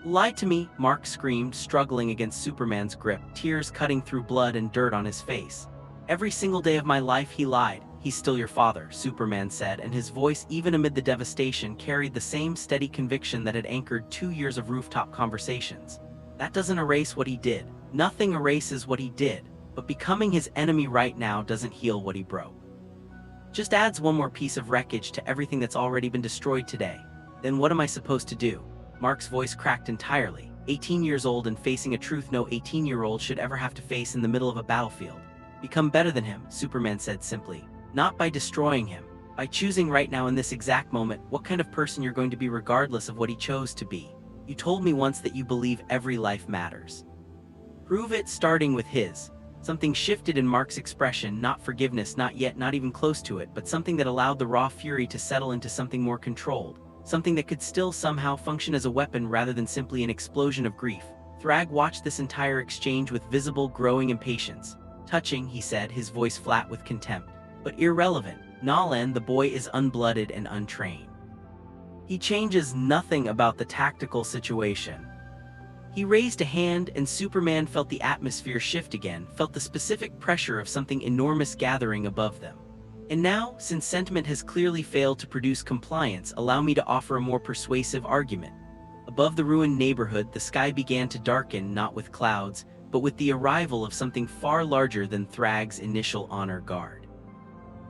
"Lie to me," Mark screamed, struggling against Superman's grip, tears cutting through blood and dirt on his face. "Every single day of my life he lied. He's still your father," Superman said, and his voice, even amid the devastation, carried the same steady conviction that had anchored 2 years of rooftop conversations. "That doesn't erase what he did. Nothing erases what he did." but becoming his enemy right now doesn't heal what he broke. Just adds one more piece of wreckage to everything that's already been destroyed today. Then what am I supposed to do? Mark's voice cracked entirely, 18 years old and facing a truth no 18-year-old should ever have to face in the middle of a battlefield. Become better than him, Superman said simply. Not by destroying him, by choosing right now in this exact moment what kind of person you're going to be regardless of what he chose to be. You told me once that you believe every life matters. Prove it starting with his. Something shifted in Mark's expression, not forgiveness, not yet, not even close to it, but something that allowed the raw fury to settle into something more controlled. Something that could still somehow function as a weapon rather than simply an explosion of grief. Thrag watched this entire exchange with visible, growing impatience. Touching, he said, his voice flat with contempt. But irrelevant. Nolan, the boy, is unblooded and untrained. He changes nothing about the tactical situation. He raised a hand and Superman felt the atmosphere shift again, felt the specific pressure of something enormous gathering above them. And now, since sentiment has clearly failed to produce compliance, allow me to offer a more persuasive argument. Above the ruined neighborhood, the sky began to darken, not with clouds, but with the arrival of something far larger than Thrag's initial honor guard.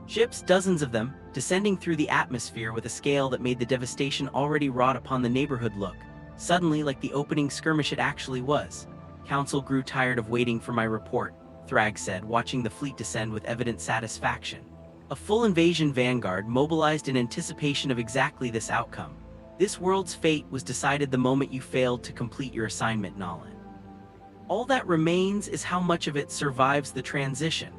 Ships, dozens of them, descending through the atmosphere with a scale that made the devastation already wrought upon the neighborhood look suddenly like the opening skirmish it actually was. Council grew tired of waiting for my report, Thrag said, watching the fleet descend with evident satisfaction. A full invasion vanguard mobilized in anticipation of exactly this outcome. This world's fate was decided the moment you failed to complete your assignment, Nolan. All that remains is how much of it survives the transition.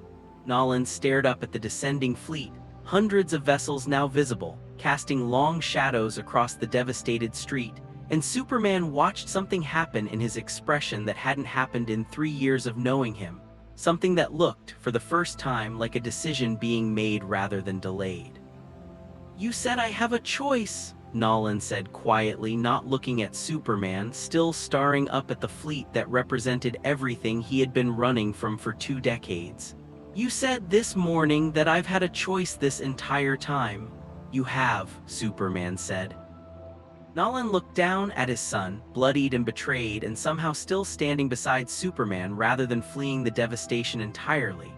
Nolan stared up at the descending fleet, hundreds of vessels now visible, casting long shadows across the devastated street, and Superman watched something happen in his expression that hadn't happened in 3 years of knowing him, something that looked, for the first time, like a decision being made rather than delayed. "You said I have a choice," Nolan said quietly, not looking at Superman, still staring up at the fleet that represented everything he had been running from for 2 decades. "You said this morning that I've had a choice this entire time." "You have," Superman said. Nolan looked down at his son, bloodied and betrayed and somehow still standing beside Superman rather than fleeing the devastation entirely.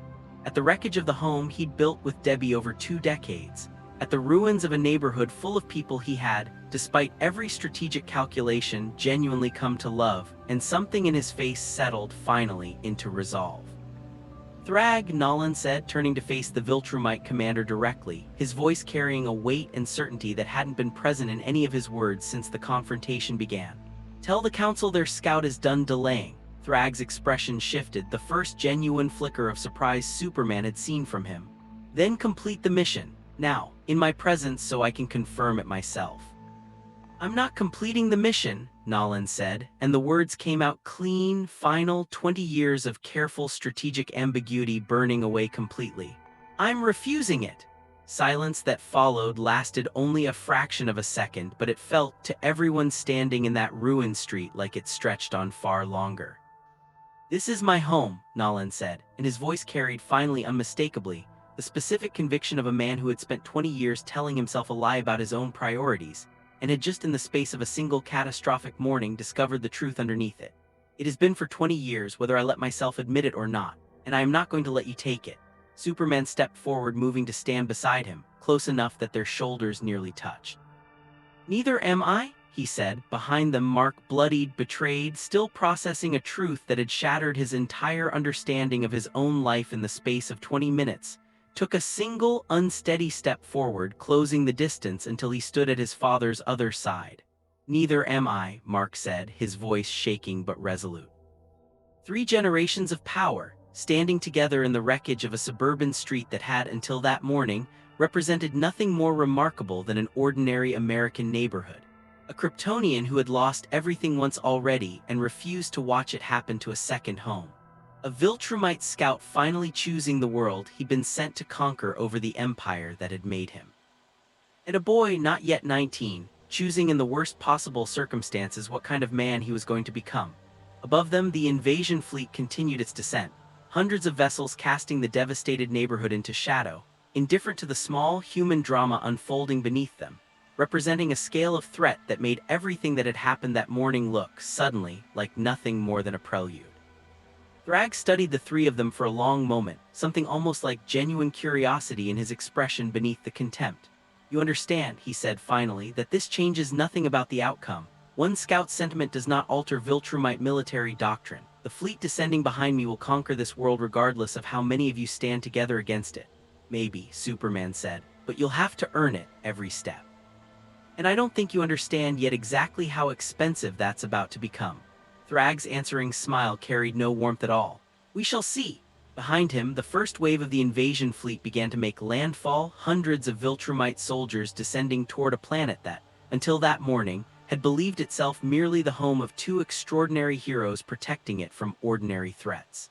At the wreckage of the home he'd built with Debbie over 2 decades. At the ruins of a neighborhood full of people he had, despite every strategic calculation, genuinely come to love, and something in his face settled, finally, into resolve. "Thrag," Nolan said, turning to face the Viltrumite commander directly, his voice carrying a weight and certainty that hadn't been present in any of his words since the confrontation began. "Tell the council their scout is done delaying." Thrag's expression shifted, the first genuine flicker of surprise Superman had seen from him. "Then complete the mission, now, in my presence so I can confirm it myself." "I'm not completing the mission," Nolan said, and the words came out clean, final, 20 years of careful strategic ambiguity burning away completely. "I'm refusing it." Silence that followed lasted only a fraction of a second, but it felt, to everyone standing in that ruined street, like it stretched on far longer. "This is my home," Nolan said, and his voice carried, finally unmistakably, the specific conviction of a man who had spent 20 years telling himself a lie about his own priorities, and had just in the space of a single catastrophic morning discovered the truth underneath it. "It has been for 20 years, whether I let myself admit it or not, and I am not going to let you take it." Superman stepped forward, moving to stand beside him, close enough that their shoulders nearly touched. "Neither am I," he said. Behind them, Mark, bloodied, betrayed, still processing a truth that had shattered his entire understanding of his own life in the space of 20 minutes, took a single, unsteady step forward, closing the distance until he stood at his father's other side. "Neither am I," Mark said, his voice shaking but resolute. 3 generations of power, standing together in the wreckage of a suburban street that had, until that morning, represented nothing more remarkable than an ordinary American neighborhood. A Kryptonian who had lost everything once already and refused to watch it happen to a second home. A Viltrumite scout finally choosing the world he'd been sent to conquer over the empire that had made him. And a boy not yet 19, choosing in the worst possible circumstances what kind of man he was going to become. Above them, the invasion fleet continued its descent, hundreds of vessels casting the devastated neighborhood into shadow, indifferent to the small human drama unfolding beneath them, representing a scale of threat that made everything that had happened that morning look, suddenly, like nothing more than a prelude. Thrag studied the three of them for a long moment, something almost like genuine curiosity in his expression beneath the contempt. "You understand," he said finally, "that this changes nothing about the outcome. One scout's sentiment does not alter Viltrumite military doctrine. The fleet descending behind me will conquer this world regardless of how many of you stand together against it." "Maybe," Superman said, "but you'll have to earn it every step. And I don't think you understand yet exactly how expensive that's about to become." Thrag's answering smile carried no warmth at all. "We shall see." Behind him, the first wave of the invasion fleet began to make landfall, hundreds of Viltrumite soldiers descending toward a planet that, until that morning, had believed itself merely the home of two extraordinary heroes protecting it from ordinary threats.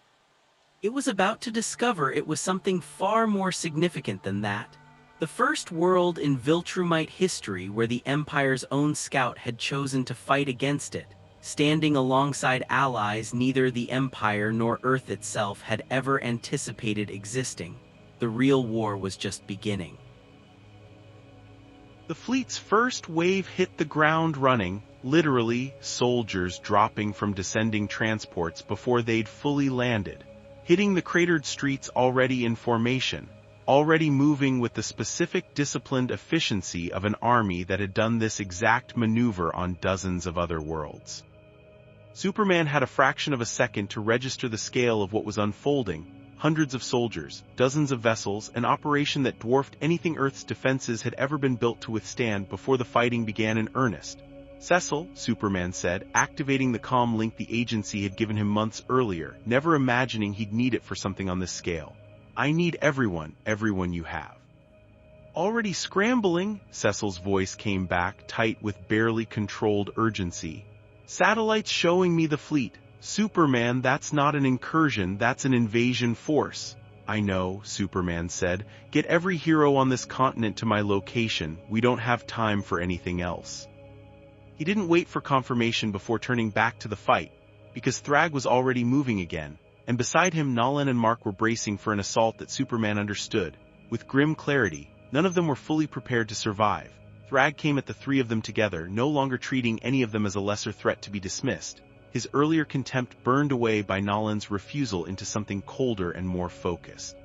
It was about to discover it was something far more significant than that. The first world in Viltrumite history where the Empire's own scout had chosen to fight against it, standing alongside allies neither the Empire nor Earth itself had ever anticipated existing. The real war was just beginning. The fleet's first wave hit the ground running, literally soldiers dropping from descending transports before they'd fully landed, hitting the cratered streets already in formation, already moving with the specific disciplined efficiency of an army that had done this exact maneuver on dozens of other worlds. Superman had a fraction of a second to register the scale of what was unfolding. Hundreds of soldiers, dozens of vessels, an operation that dwarfed anything Earth's defenses had ever been built to withstand before the fighting began in earnest. "Cecil," Superman said, activating the comm link the agency had given him months earlier, never imagining he'd need it for something on this scale. "I need everyone you have." "Already scrambling," Cecil's voice came back, tight with barely controlled urgency. "Satellites showing me the fleet. Superman, that's not an incursion, that's an invasion force." "I know," Superman said. "Get every hero on this continent to my location, we don't have time for anything else." He didn't wait for confirmation before turning back to the fight, because Thrag was already moving again, and beside him Nolan and Mark were bracing for an assault that Superman understood. With grim clarity, none of them were fully prepared to survive. Thrag came at the three of them together, no longer treating any of them as a lesser threat to be dismissed. His earlier contempt burned away by Nolan's refusal into something colder and more focused.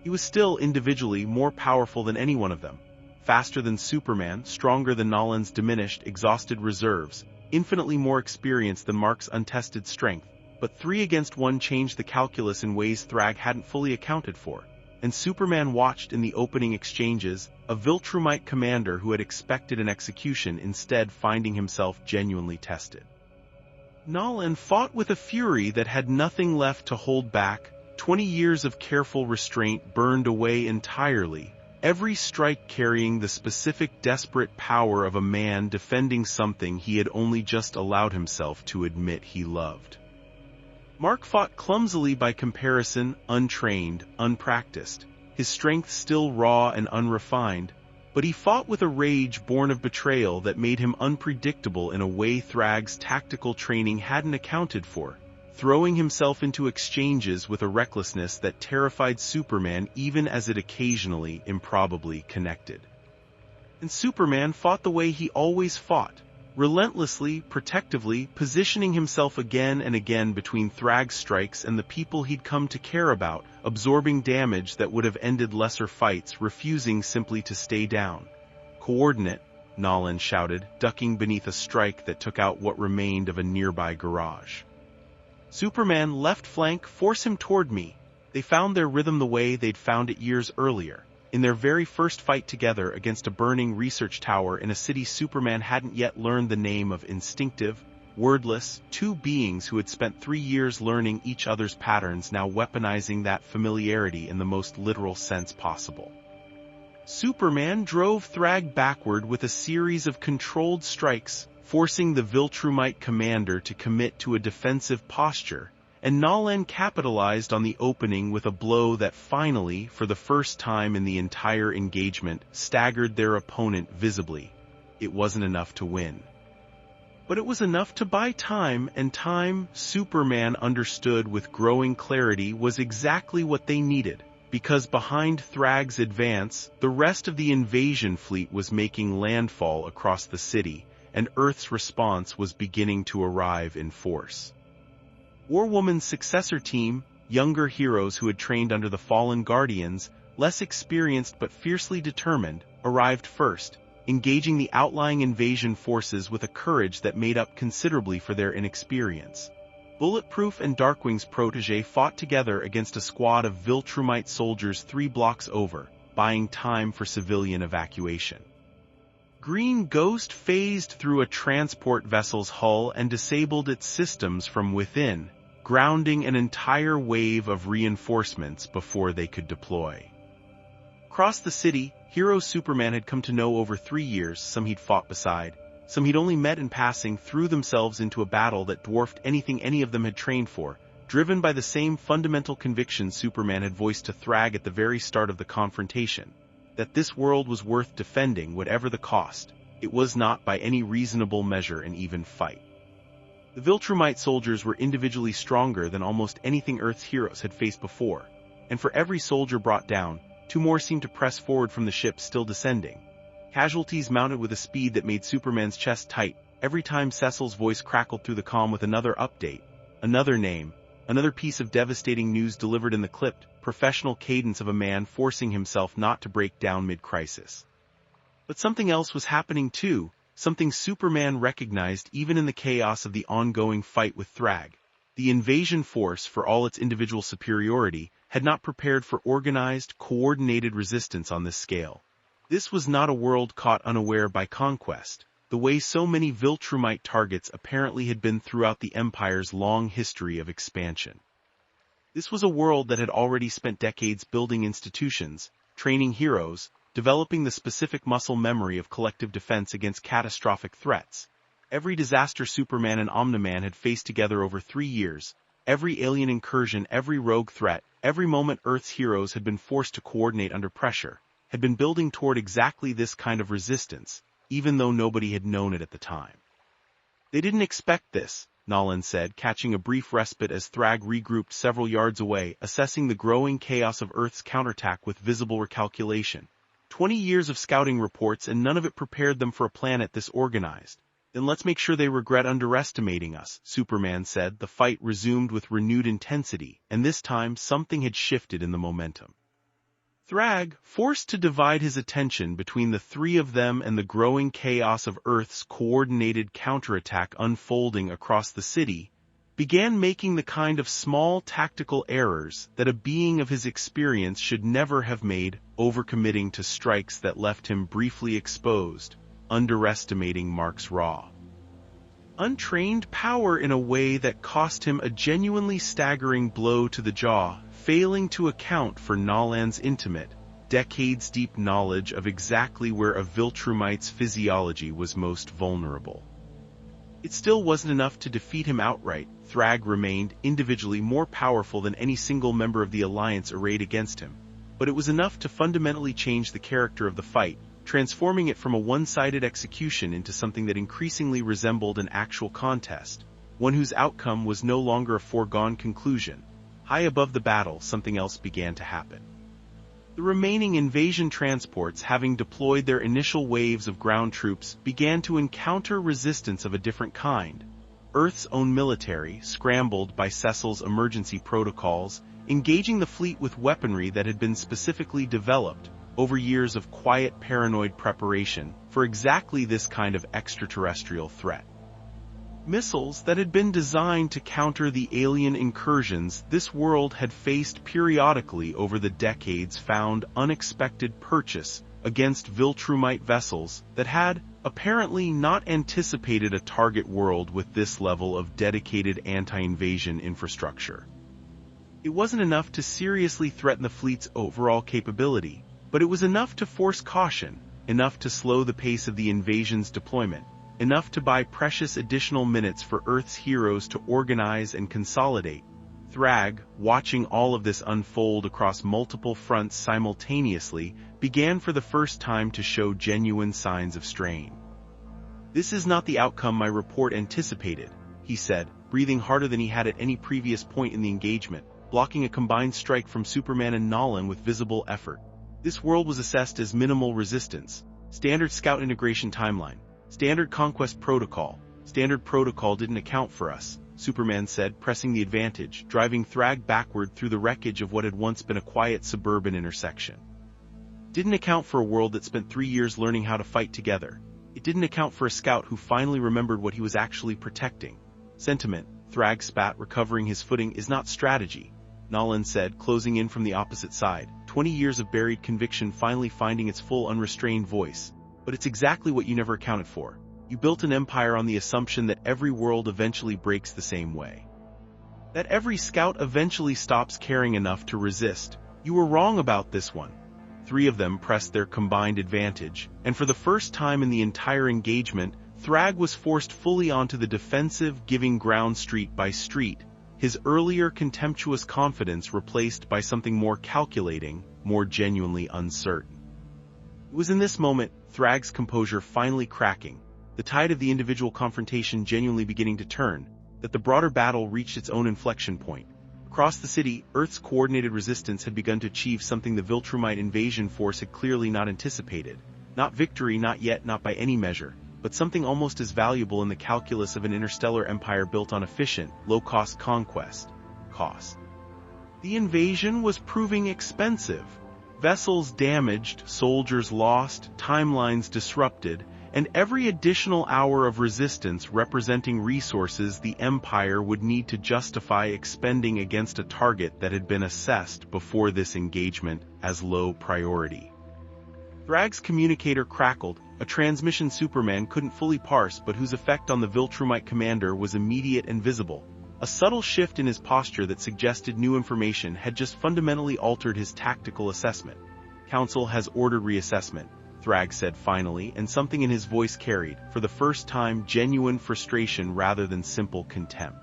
He was still individually more powerful than any one of them. Faster than Superman, stronger than Nolan's diminished, exhausted reserves, infinitely more experienced than Mark's untested strength. But 3 against 1 changed the calculus in ways Thrag hadn't fully accounted for. And Superman watched in the opening exchanges, a Viltrumite commander who had expected an execution instead finding himself genuinely tested. Nolan fought with a fury that had nothing left to hold back. 20 years of careful restraint burned away entirely, every strike carrying the specific desperate power of a man defending something he had only just allowed himself to admit he loved. Mark fought clumsily by comparison, untrained, unpracticed, his strength still raw and unrefined, but he fought with a rage born of betrayal that made him unpredictable in a way Thrag's tactical training hadn't accounted for, throwing himself into exchanges with a recklessness that terrified Superman even as it occasionally, improbably connected. And Superman fought the way he always fought, relentlessly, protectively, positioning himself again and again between Thrag's strikes and the people he'd come to care about, absorbing damage that would have ended lesser fights, refusing simply to stay down. "Coordinate," Nolan shouted, ducking beneath a strike that took out what remained of a nearby garage. "Superman, left flank, force him toward me." They found their rhythm the way they'd found it years earlier. In their very first fight together against a burning research tower in a city Superman hadn't yet learned the name of, instinctive, wordless, two beings who had spent 3 years learning each other's patterns, now weaponizing that familiarity in the most literal sense possible. Superman drove Thrag backward with a series of controlled strikes, forcing the Viltrumite commander to commit to a defensive posture, and Nolan capitalized on the opening with a blow that finally, for the first time in the entire engagement, staggered their opponent visibly. It wasn't enough to win. But it was enough to buy time, and time, Superman understood with growing clarity, was exactly what they needed, because behind Thrag's advance, the rest of the invasion fleet was making landfall across the city, and Earth's response was beginning to arrive in force. War Woman's successor team, younger heroes who had trained under the fallen Guardians, less experienced but fiercely determined, arrived first, engaging the outlying invasion forces with a courage that made up considerably for their inexperience. Bulletproof and Darkwing's protege fought together against a squad of Viltrumite soldiers 3 blocks over, buying time for civilian evacuation. Green Ghost phased through a transport vessel's hull and disabled its systems from within, grounding an entire wave of reinforcements before they could deploy. Across the city, hero Superman had come to know over 3 years, some he'd fought beside, some he'd only met in passing, threw themselves into a battle that dwarfed anything any of them had trained for, driven by the same fundamental conviction Superman had voiced to Thrag at the very start of the confrontation, that this world was worth defending whatever the cost. It was not by any reasonable measure an even fight. The Viltrumite soldiers were individually stronger than almost anything Earth's heroes had faced before, and for every soldier brought down, 2 more seemed to press forward from the ship still descending. Casualties mounted with a speed that made Superman's chest tight every time Cecil's voice crackled through the comm with another update, another name, another piece of devastating news delivered in the clipped, professional cadence of a man forcing himself not to break down mid-crisis. But something else was happening too, something Superman recognized even in the chaos of the ongoing fight with Thrag. The invasion force, for all its individual superiority, had not prepared for organized, coordinated resistance on this scale. This was not a world caught unaware by conquest, the way so many Viltrumite targets apparently had been throughout the Empire's long history of expansion. This was a world that had already spent decades building institutions, training heroes, developing the specific muscle memory of collective defense against catastrophic threats. Every disaster Superman and Omni-Man had faced together over 3 years, every alien incursion, every rogue threat, every moment Earth's heroes had been forced to coordinate under pressure, had been building toward exactly this kind of resistance, even though nobody had known it at the time. They didn't expect this, Nolan said, catching a brief respite as Thrag regrouped several yards away, assessing the growing chaos of Earth's counterattack with visible recalculation. 20 years of scouting reports and none of it prepared them for a planet this organized. Then let's make sure they regret underestimating us, Superman said. The fight resumed with renewed intensity, and this time something had shifted in the momentum. Thrag, forced to divide his attention between the 3 of them and the growing chaos of Earth's coordinated counterattack unfolding across the city, began making the kind of small tactical errors that a being of his experience should never have made, overcommitting to strikes that left him briefly exposed, underestimating Mark's raw, untrained power in a way that cost him a genuinely staggering blow to the jaw, failing to account for Nolan's intimate, decades-deep knowledge of exactly where a Viltrumite's physiology was most vulnerable. It still wasn't enough to defeat him outright. Thrag remained, individually, more powerful than any single member of the Alliance arrayed against him, but it was enough to fundamentally change the character of the fight, transforming it from a one-sided execution into something that increasingly resembled an actual contest, one whose outcome was no longer a foregone conclusion. High above the battle, something else began to happen. The remaining invasion transports, having deployed their initial waves of ground troops, began to encounter resistance of a different kind. Earth's own military, scrambled by Cecil's emergency protocols, engaging the fleet with weaponry that had been specifically developed over years of quiet, paranoid preparation for exactly this kind of extraterrestrial threat. Missiles that had been designed to counter the alien incursions this world had faced periodically over the decades found unexpected purchase against Viltrumite vessels that had apparently not anticipated a target world with this level of dedicated anti-invasion infrastructure. It wasn't enough to seriously threaten the fleet's overall capability, but it was enough to force caution, enough to slow the pace of the invasion's deployment, enough to buy precious additional minutes for Earth's heroes to organize and consolidate. Thrag, watching all of this unfold across multiple fronts simultaneously, began for the first time to show genuine signs of strain. "This is not the outcome my report anticipated," he said, breathing harder than he had at any previous point in the engagement, blocking a combined strike from Superman and Nolan with visible effort. "This world was assessed as minimal resistance. Standard scout integration timeline. Standard conquest protocol. Standard protocol didn't account for us. Superman said, pressing the advantage, driving Thrag backward through the wreckage of what had once been a quiet suburban intersection. Didn't account for a world that spent 3 years learning how to fight together. It didn't account for a scout who finally remembered what he was actually protecting. Sentiment, Thrag spat, recovering his footing, is not strategy, Nolan said, closing in from the opposite side, 20 years of buried conviction finally finding its full unrestrained voice. But it's exactly what you never accounted for. You built an empire on the assumption that every world eventually breaks the same way. That every scout eventually stops caring enough to resist. You were wrong about this one. 3 of them pressed their combined advantage, and for the first time in the entire engagement, Thrag was forced fully onto the defensive, giving ground street by street, his earlier contemptuous confidence replaced by something more calculating, more genuinely uncertain. It was in this moment, Thrag's composure finally cracking, the tide of the individual confrontation genuinely beginning to turn, that the broader battle reached its own inflection point. Across the city, Earth's coordinated resistance had begun to achieve something the Viltrumite invasion force had clearly not anticipated. Not victory, not yet, not by any measure, but something almost as valuable in the calculus of an interstellar empire built on efficient, low-cost conquest. Cost. The invasion was proving expensive. Vessels damaged, soldiers lost, timelines disrupted, and every additional hour of resistance representing resources the Empire would need to justify expending against a target that had been assessed before this engagement as low priority. Thrag's communicator crackled, a transmission Superman couldn't fully parse but whose effect on the Viltrumite commander was immediate and visible. A subtle shift in his posture that suggested new information had just fundamentally altered his tactical assessment. Council has ordered reassessment, Thrag said finally, and something in his voice carried, for the first time, genuine frustration rather than simple contempt.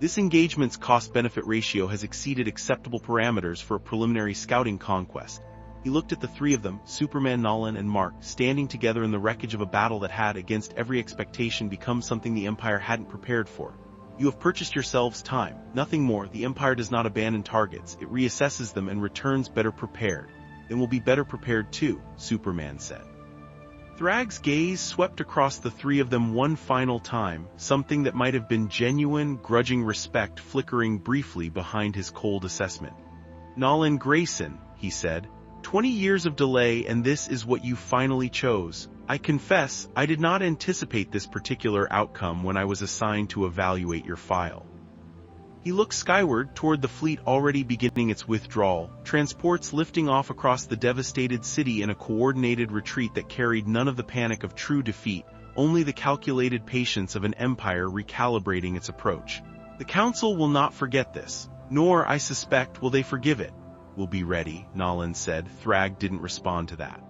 This engagement's cost-benefit ratio has exceeded acceptable parameters for a preliminary scouting conquest. He looked at the 3 of them, Superman, Nolan, and Mark, standing together in the wreckage of a battle that had, against every expectation, become something the Empire hadn't prepared for. You have purchased yourselves time, nothing more. The Empire does not abandon targets, it reassesses them and returns better prepared. Then we'll be better prepared too, Superman said. Thrag's gaze swept across the 3 of them one final time, something that might have been genuine, grudging respect flickering briefly behind his cold assessment. Nolan Grayson, he said, 20 years of delay and this is what you finally chose. I confess, I did not anticipate this particular outcome when I was assigned to evaluate your file. He looked skyward toward the fleet already beginning its withdrawal, transports lifting off across the devastated city in a coordinated retreat that carried none of the panic of true defeat, only the calculated patience of an empire recalibrating its approach. The Council will not forget this, nor, I suspect, will they forgive it. We'll be ready, Nolan said. Thrag didn't respond to that.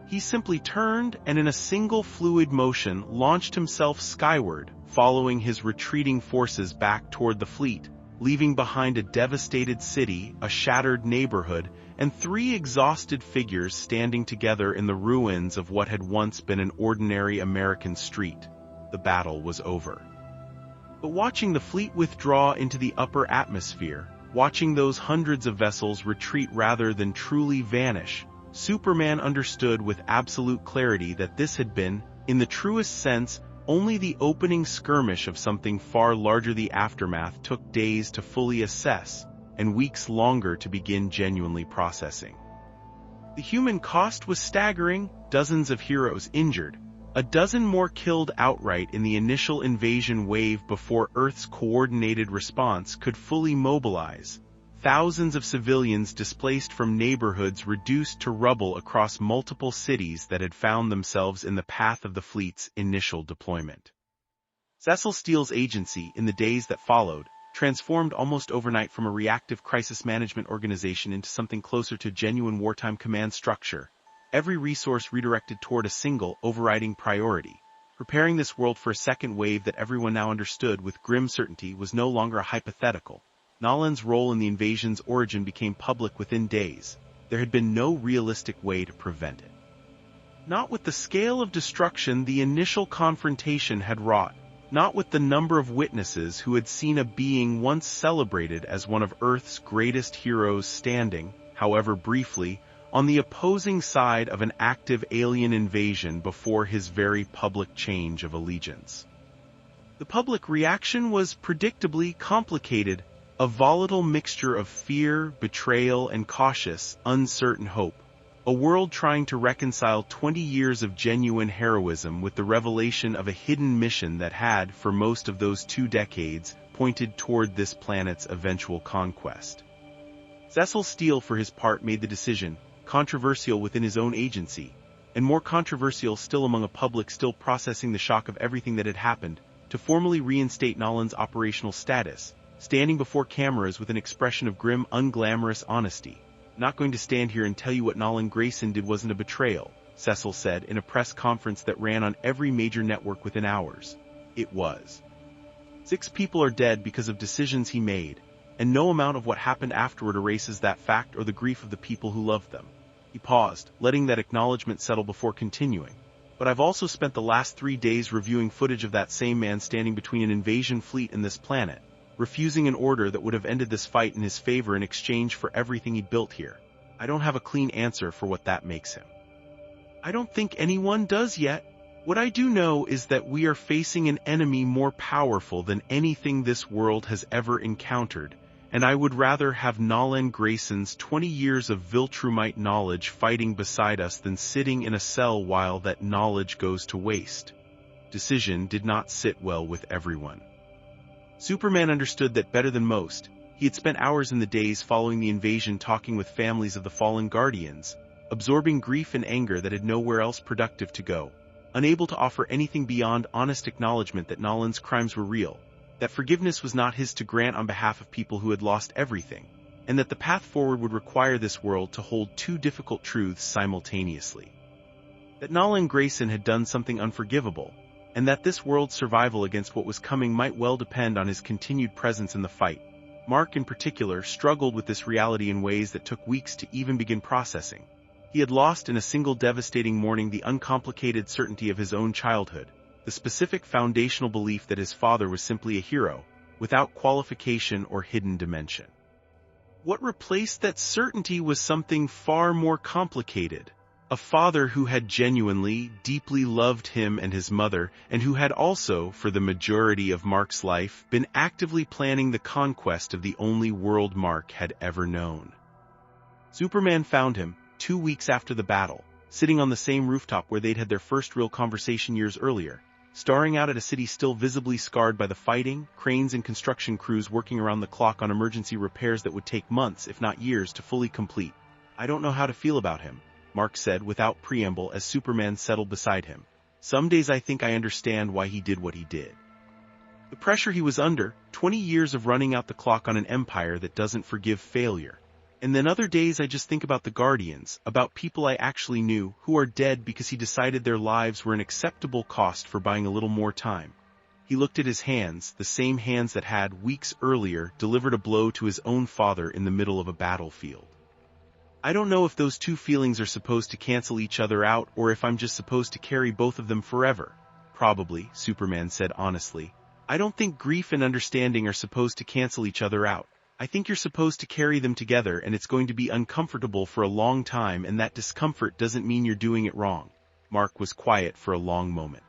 He simply turned and in a single fluid motion launched himself skyward, following his retreating forces back toward the fleet, leaving behind a devastated city, a shattered neighborhood, and 3 exhausted figures standing together in the ruins of what had once been an ordinary American street. The battle was over. But watching the fleet withdraw into the upper atmosphere, watching those hundreds of vessels retreat rather than truly vanish, Superman understood with absolute clarity that this had been, in the truest sense, only the opening skirmish of something far larger. The aftermath took days to fully assess, and weeks longer to begin genuinely processing. The human cost was staggering, dozens of heroes injured, a dozen more killed outright in the initial invasion wave before Earth's coordinated response could fully mobilize. Thousands of civilians displaced from neighborhoods reduced to rubble across multiple cities that had found themselves in the path of the fleet's initial deployment. Cecil Steele's agency, in the days that followed, transformed almost overnight from a reactive crisis management organization into something closer to genuine wartime command structure, every resource redirected toward a single, overriding priority. Preparing this world for a second wave that everyone now understood with grim certainty was no longer a hypothetical. Nolan's role in the invasion's origin became public within days. There had been no realistic way to prevent it. Not with the scale of destruction the initial confrontation had wrought, not with the number of witnesses who had seen a being once celebrated as one of Earth's greatest heroes standing, however briefly, on the opposing side of an active alien invasion before his very public change of allegiance. The public reaction was predictably complicated, a volatile mixture of fear, betrayal, and cautious, uncertain hope. A world trying to reconcile 20 years of genuine heroism with the revelation of a hidden mission that had, for most of those 2 decades, pointed toward this planet's eventual conquest. Cecil Steele, for his part, made the decision, controversial within his own agency, and more controversial still among a public still processing the shock of everything that had happened, to formally reinstate Nolan's operational status, standing before cameras with an expression of grim, unglamorous honesty. "Not going to stand here and tell you what Nolan Grayson did wasn't a betrayal," Cecil said in a press conference that ran on every major network within hours. "It was. 6 people are dead because of decisions he made, and no amount of what happened afterward erases that fact or the grief of the people who loved them." He paused, letting that acknowledgement settle before continuing. "But I've also spent the last 3 days reviewing footage of that same man standing between an invasion fleet and this planet, refusing an order that would have ended this fight in his favor in exchange for everything he built here. I don't have a clean answer for what that makes him. I don't think anyone does yet. What I do know is that we are facing an enemy more powerful than anything this world has ever encountered, and I would rather have Nolan Grayson's 20 years of Viltrumite knowledge fighting beside us than sitting in a cell while that knowledge goes to waste." Decision did not sit well with everyone. Superman understood that better than most. He had spent hours in the days following the invasion talking with families of the fallen Guardians, absorbing grief and anger that had nowhere else productive to go, unable to offer anything beyond honest acknowledgement that Nolan's crimes were real, that forgiveness was not his to grant on behalf of people who had lost everything, and that the path forward would require this world to hold 2 difficult truths simultaneously. That Nolan Grayson had done something unforgivable, and that this world's survival against what was coming might well depend on his continued presence in the fight. Mark, in particular, struggled with this reality in ways that took weeks to even begin processing. He had lost in a single devastating morning the uncomplicated certainty of his own childhood, the specific foundational belief that his father was simply a hero, without qualification or hidden dimension. What replaced that certainty was something far more complicated. A father who had genuinely, deeply loved him and his mother, and who had also, for the majority of Mark's life, been actively planning the conquest of the only world Mark had ever known. Superman found him, 2 weeks after the battle, sitting on the same rooftop where they'd had their first real conversation years earlier, staring out at a city still visibly scarred by the fighting, cranes and construction crews working around the clock on emergency repairs that would take months, if not years, to fully complete. "I don't know how to feel about him," Mark said without preamble as Superman settled beside him. "Some days I think I understand why he did what he did. The pressure he was under, 20 years of running out the clock on an empire that doesn't forgive failure. And then other days I just think about the Guardians, about people I actually knew, who are dead because he decided their lives were an acceptable cost for buying a little more time." He looked at his hands, the same hands that had, weeks earlier, delivered a blow to his own father in the middle of a battlefield. "I don't know if those 2 feelings are supposed to cancel each other out or if I'm just supposed to carry both of them forever." "Probably," Superman said honestly. "I don't think grief and understanding are supposed to cancel each other out. I think you're supposed to carry them together, and it's going to be uncomfortable for a long time, and that discomfort doesn't mean you're doing it wrong." Mark was quiet for a long moment.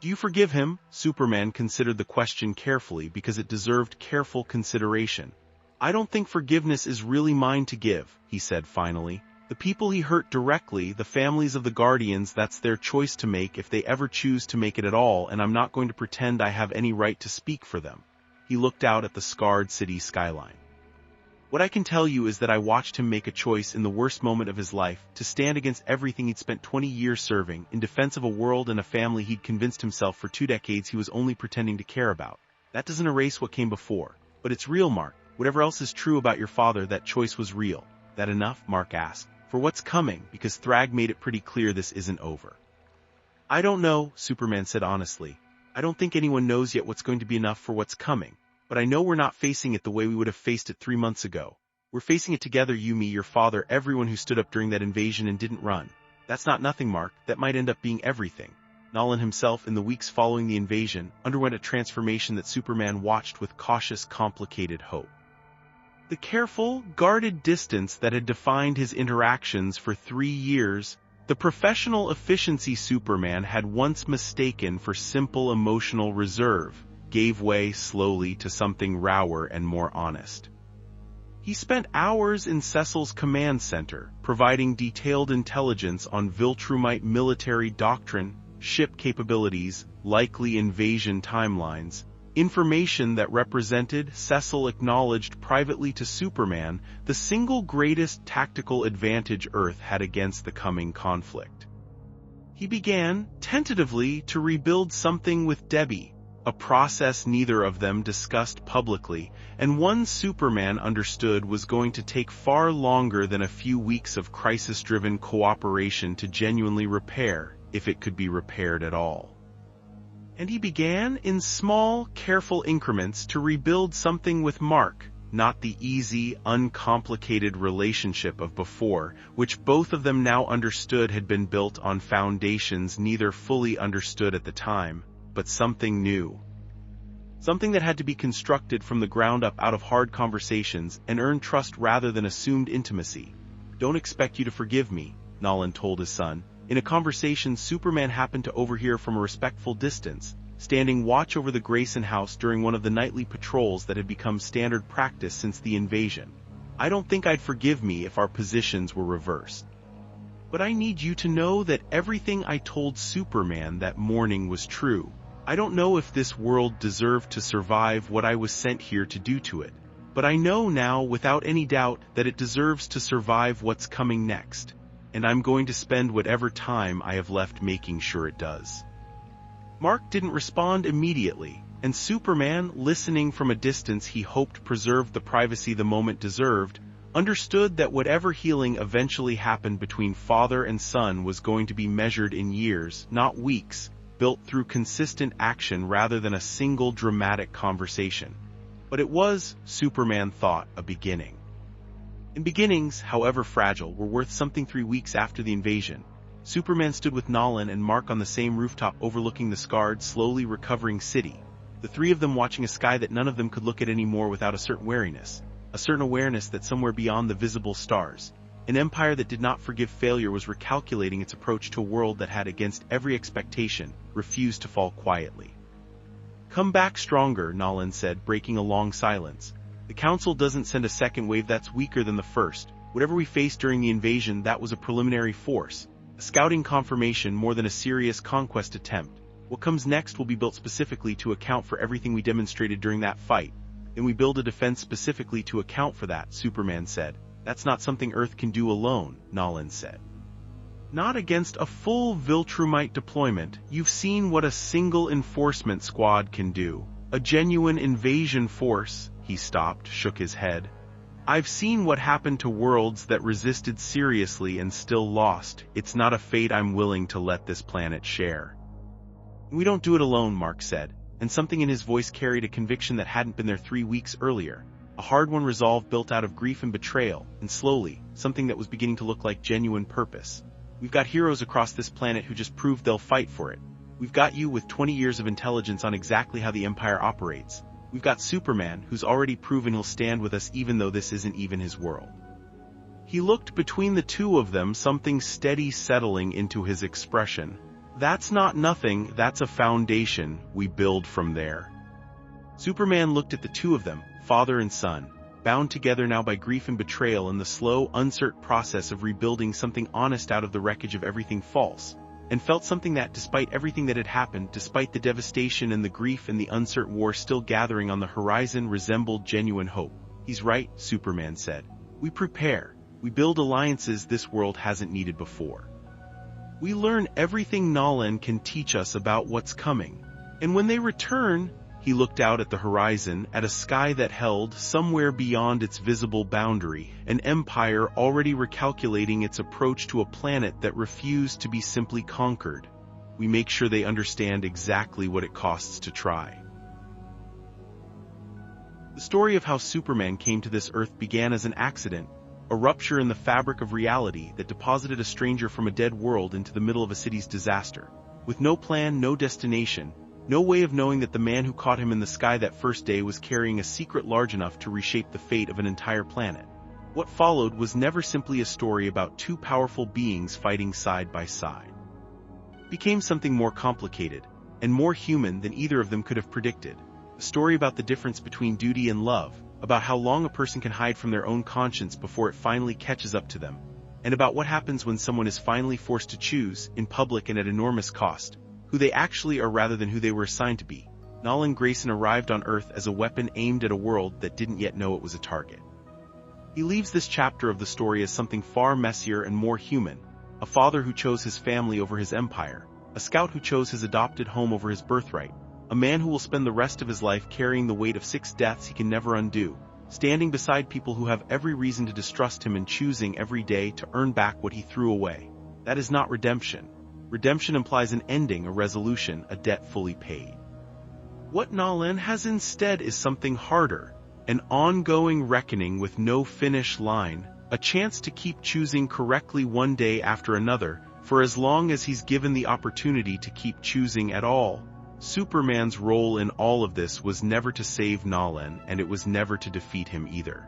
"Do you forgive him?" Superman considered the question carefully because it deserved careful consideration. "I don't think forgiveness is really mine to give," he said finally. "The people he hurt directly, the families of the Guardians, that's their choice to make if they ever choose to make it at all, and I'm not going to pretend I have any right to speak for them." He looked out at the scarred city skyline. "What I can tell you is that I watched him make a choice in the worst moment of his life, to stand against everything he'd spent 20 years serving, in defense of a world and a family he'd convinced himself for 2 decades he was only pretending to care about. That doesn't erase what came before. But it's real, Mark. Whatever else is true about your father, that choice was real." "That enough?" Mark asked. "For what's coming, because Thrag made it pretty clear this isn't over." "I don't know," Superman said honestly. "I don't think anyone knows yet what's going to be enough for what's coming. But I know we're not facing it the way we would have faced it 3 months ago. We're facing it together, you, me, your father, everyone who stood up during that invasion and didn't run. That's not nothing, Mark. That might end up being everything." Nolan himself, in the weeks following the invasion, underwent a transformation that Superman watched with cautious, complicated hope. The careful, guarded distance that had defined his interactions for 3 years, The professional efficiency Superman had once mistaken for simple emotional reserve gave way slowly to something rawer and more honest. He spent hours in Cecil's command center, providing detailed intelligence on Viltrumite military doctrine, ship capabilities, likely invasion timelines, information that represented, Cecil acknowledged privately to Superman, the single greatest tactical advantage Earth had against the coming conflict. He began, tentatively, to rebuild something with Debbie, a process neither of them discussed publicly, and one Superman understood was going to take far longer than a few weeks of crisis-driven cooperation to genuinely repair, if it could be repaired at all. And he began, in small, careful increments, to rebuild something with Mark, not the easy, uncomplicated relationship of before, which both of them now understood had been built on foundations neither fully understood at the time, but something new. Something that had to be constructed from the ground up out of hard conversations and earn trust rather than assumed intimacy. "Don't expect you to forgive me," Nolan told his son, in a conversation Superman happened to overhear from a respectful distance, standing watch over the Grayson house during one of the nightly patrols that had become standard practice since the invasion. "I don't think I'd forgive me if our positions were reversed. But I need you to know that everything I told Superman that morning was true. I don't know if this world deserved to survive what I was sent here to do to it, but I know now without any doubt that it deserves to survive what's coming next, and I'm going to spend whatever time I have left making sure it does." Mark didn't respond immediately, and Superman, listening from a distance he hoped preserved the privacy the moment deserved, understood that whatever healing eventually happened between father and son was going to be measured in years, not weeks, built through consistent action rather than a single dramatic conversation. But it was, Superman thought, a beginning. And beginnings, however fragile, were worth something. 3 weeks after the invasion, Superman stood with Nolan and Mark on the same rooftop overlooking the scarred, slowly recovering city, the three of them watching a sky that none of them could look at anymore without a certain wariness, a certain awareness that somewhere beyond the visible stars, an empire that did not forgive failure was recalculating its approach to a world that had, against every expectation, refused to fall quietly. "Come back stronger," Nolan said, breaking a long silence. "The Council doesn't send a second wave that's weaker than the first. Whatever we faced during the invasion, that was a preliminary force, a scouting confirmation more than a serious conquest attempt. What comes next will be built specifically to account for everything we demonstrated during that fight. Then we build a defense specifically to account for that," Superman said. "That's not something Earth can do alone," Nolan said. "Not against a full Viltrumite deployment. You've seen what a single enforcement squad can do. A genuine invasion force." He stopped, shook his head. "I've seen what happened to worlds that resisted seriously and still lost. It's not a fate I'm willing to let this planet share." "We don't do it alone," Mark said, and something in his voice carried a conviction that hadn't been there 3 weeks earlier. A hard-won resolve built out of grief and betrayal, and slowly, something that was beginning to look like genuine purpose. "We've got heroes across this planet who just proved they'll fight for it. We've got you with 20 years of intelligence on exactly how the Empire operates. We've got Superman, who's already proven he'll stand with us even though this isn't even his world." He looked between the two of them, something steady settling into his expression. "That's not nothing, that's a foundation. We build from there." Superman looked at the two of them, father and son, bound together now by grief and betrayal in the slow, uncertain process of rebuilding something honest out of the wreckage of everything false, and felt something that, despite everything that had happened, despite the devastation and the grief and the uncertain war still gathering on the horizon, resembled genuine hope. "He's right," Superman said. "We prepare. We build alliances this world hasn't needed before. We learn everything Nolan can teach us about what's coming. And when they return," he looked out at the horizon, at a sky that held, somewhere beyond its visible boundary, an empire already recalculating its approach to a planet that refused to be simply conquered. "We make sure they understand exactly what it costs to try." The story of how Superman came to this Earth began as an accident, a rupture in the fabric of reality that deposited a stranger from a dead world into the middle of a city's disaster. With no plan, no destination, no way of knowing that the man who caught him in the sky that first day was carrying a secret large enough to reshape the fate of an entire planet. What followed was never simply a story about two powerful beings fighting side by side. It became something more complicated, and more human than either of them could have predicted. A story about the difference between duty and love, about how long a person can hide from their own conscience before it finally catches up to them, and about what happens when someone is finally forced to choose, in public and at enormous cost, who they actually are rather than who they were assigned to be. Nolan Grayson arrived on Earth as a weapon aimed at a world that didn't yet know it was a target. He leaves this chapter of the story as something far messier and more human, a father who chose his family over his empire, a scout who chose his adopted home over his birthright, a man who will spend the rest of his life carrying the weight of 6 deaths he can never undo, standing beside people who have every reason to distrust him and choosing every day to earn back what he threw away. That is not redemption. Redemption implies an ending, a resolution, a debt fully paid. What Nolan has instead is something harder, an ongoing reckoning with no finish line, a chance to keep choosing correctly one day after another, for as long as he's given the opportunity to keep choosing at all. Superman's role in all of this was never to save Nolan, and it was never to defeat him either.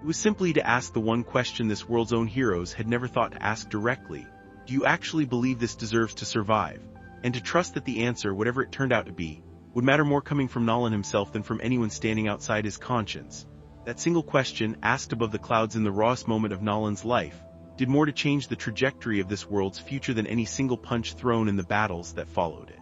It was simply to ask the one question this world's own heroes had never thought to ask directly: do you actually believe this deserves to survive? And to trust that the answer, whatever it turned out to be, would matter more coming from Nolan himself than from anyone standing outside his conscience. That single question, asked above the clouds in the rawest moment of Nolan's life, did more to change the trajectory of this world's future than any single punch thrown in the battles that followed it.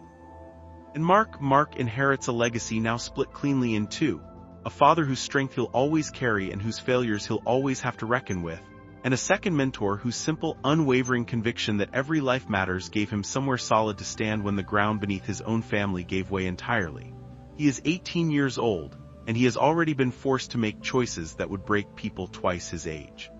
And Mark inherits a legacy now split cleanly in two, a father whose strength he'll always carry and whose failures he'll always have to reckon with, and a second mentor whose simple, unwavering conviction that every life matters gave him somewhere solid to stand when the ground beneath his own family gave way entirely. He is 18 years old, and he has already been forced to make choices that would break people twice his age.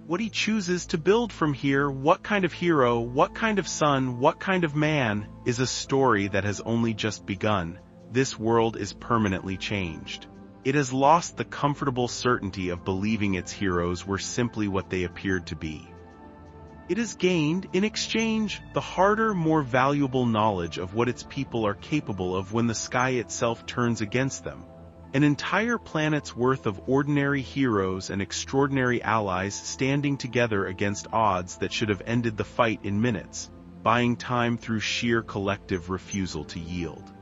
What he chooses to build from here, what kind of hero, what kind of son, what kind of man, is a story that has only just begun. This world is permanently changed. It has lost the comfortable certainty of believing its heroes were simply what they appeared to be. It has gained, in exchange, the harder, more valuable knowledge of what its people are capable of when the sky itself turns against them. An entire planet's worth of ordinary heroes and extraordinary allies standing together against odds that should have ended the fight in minutes, buying time through sheer collective refusal to yield.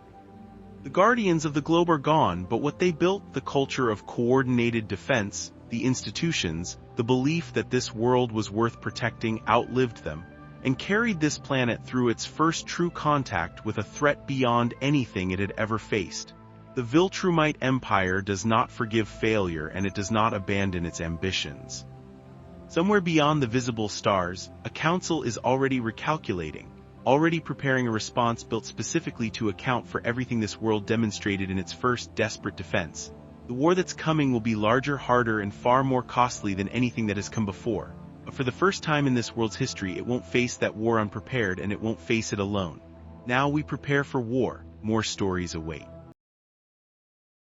The guardians of the globe are gone, but what they built, the culture of coordinated defense, the institutions, the belief that this world was worth protecting, outlived them, and carried this planet through its first true contact with a threat beyond anything it had ever faced. The Viltrumite Empire does not forgive failure, and it does not abandon its ambitions. Somewhere beyond the visible stars, a council is already recalculating, already preparing a response built specifically to account for everything this world demonstrated in its first desperate defense. The war that's coming will be larger, harder, and far more costly than anything that has come before. But for the first time in this world's history, it won't face that war unprepared, and it won't face it alone. Now we prepare for war. More stories await.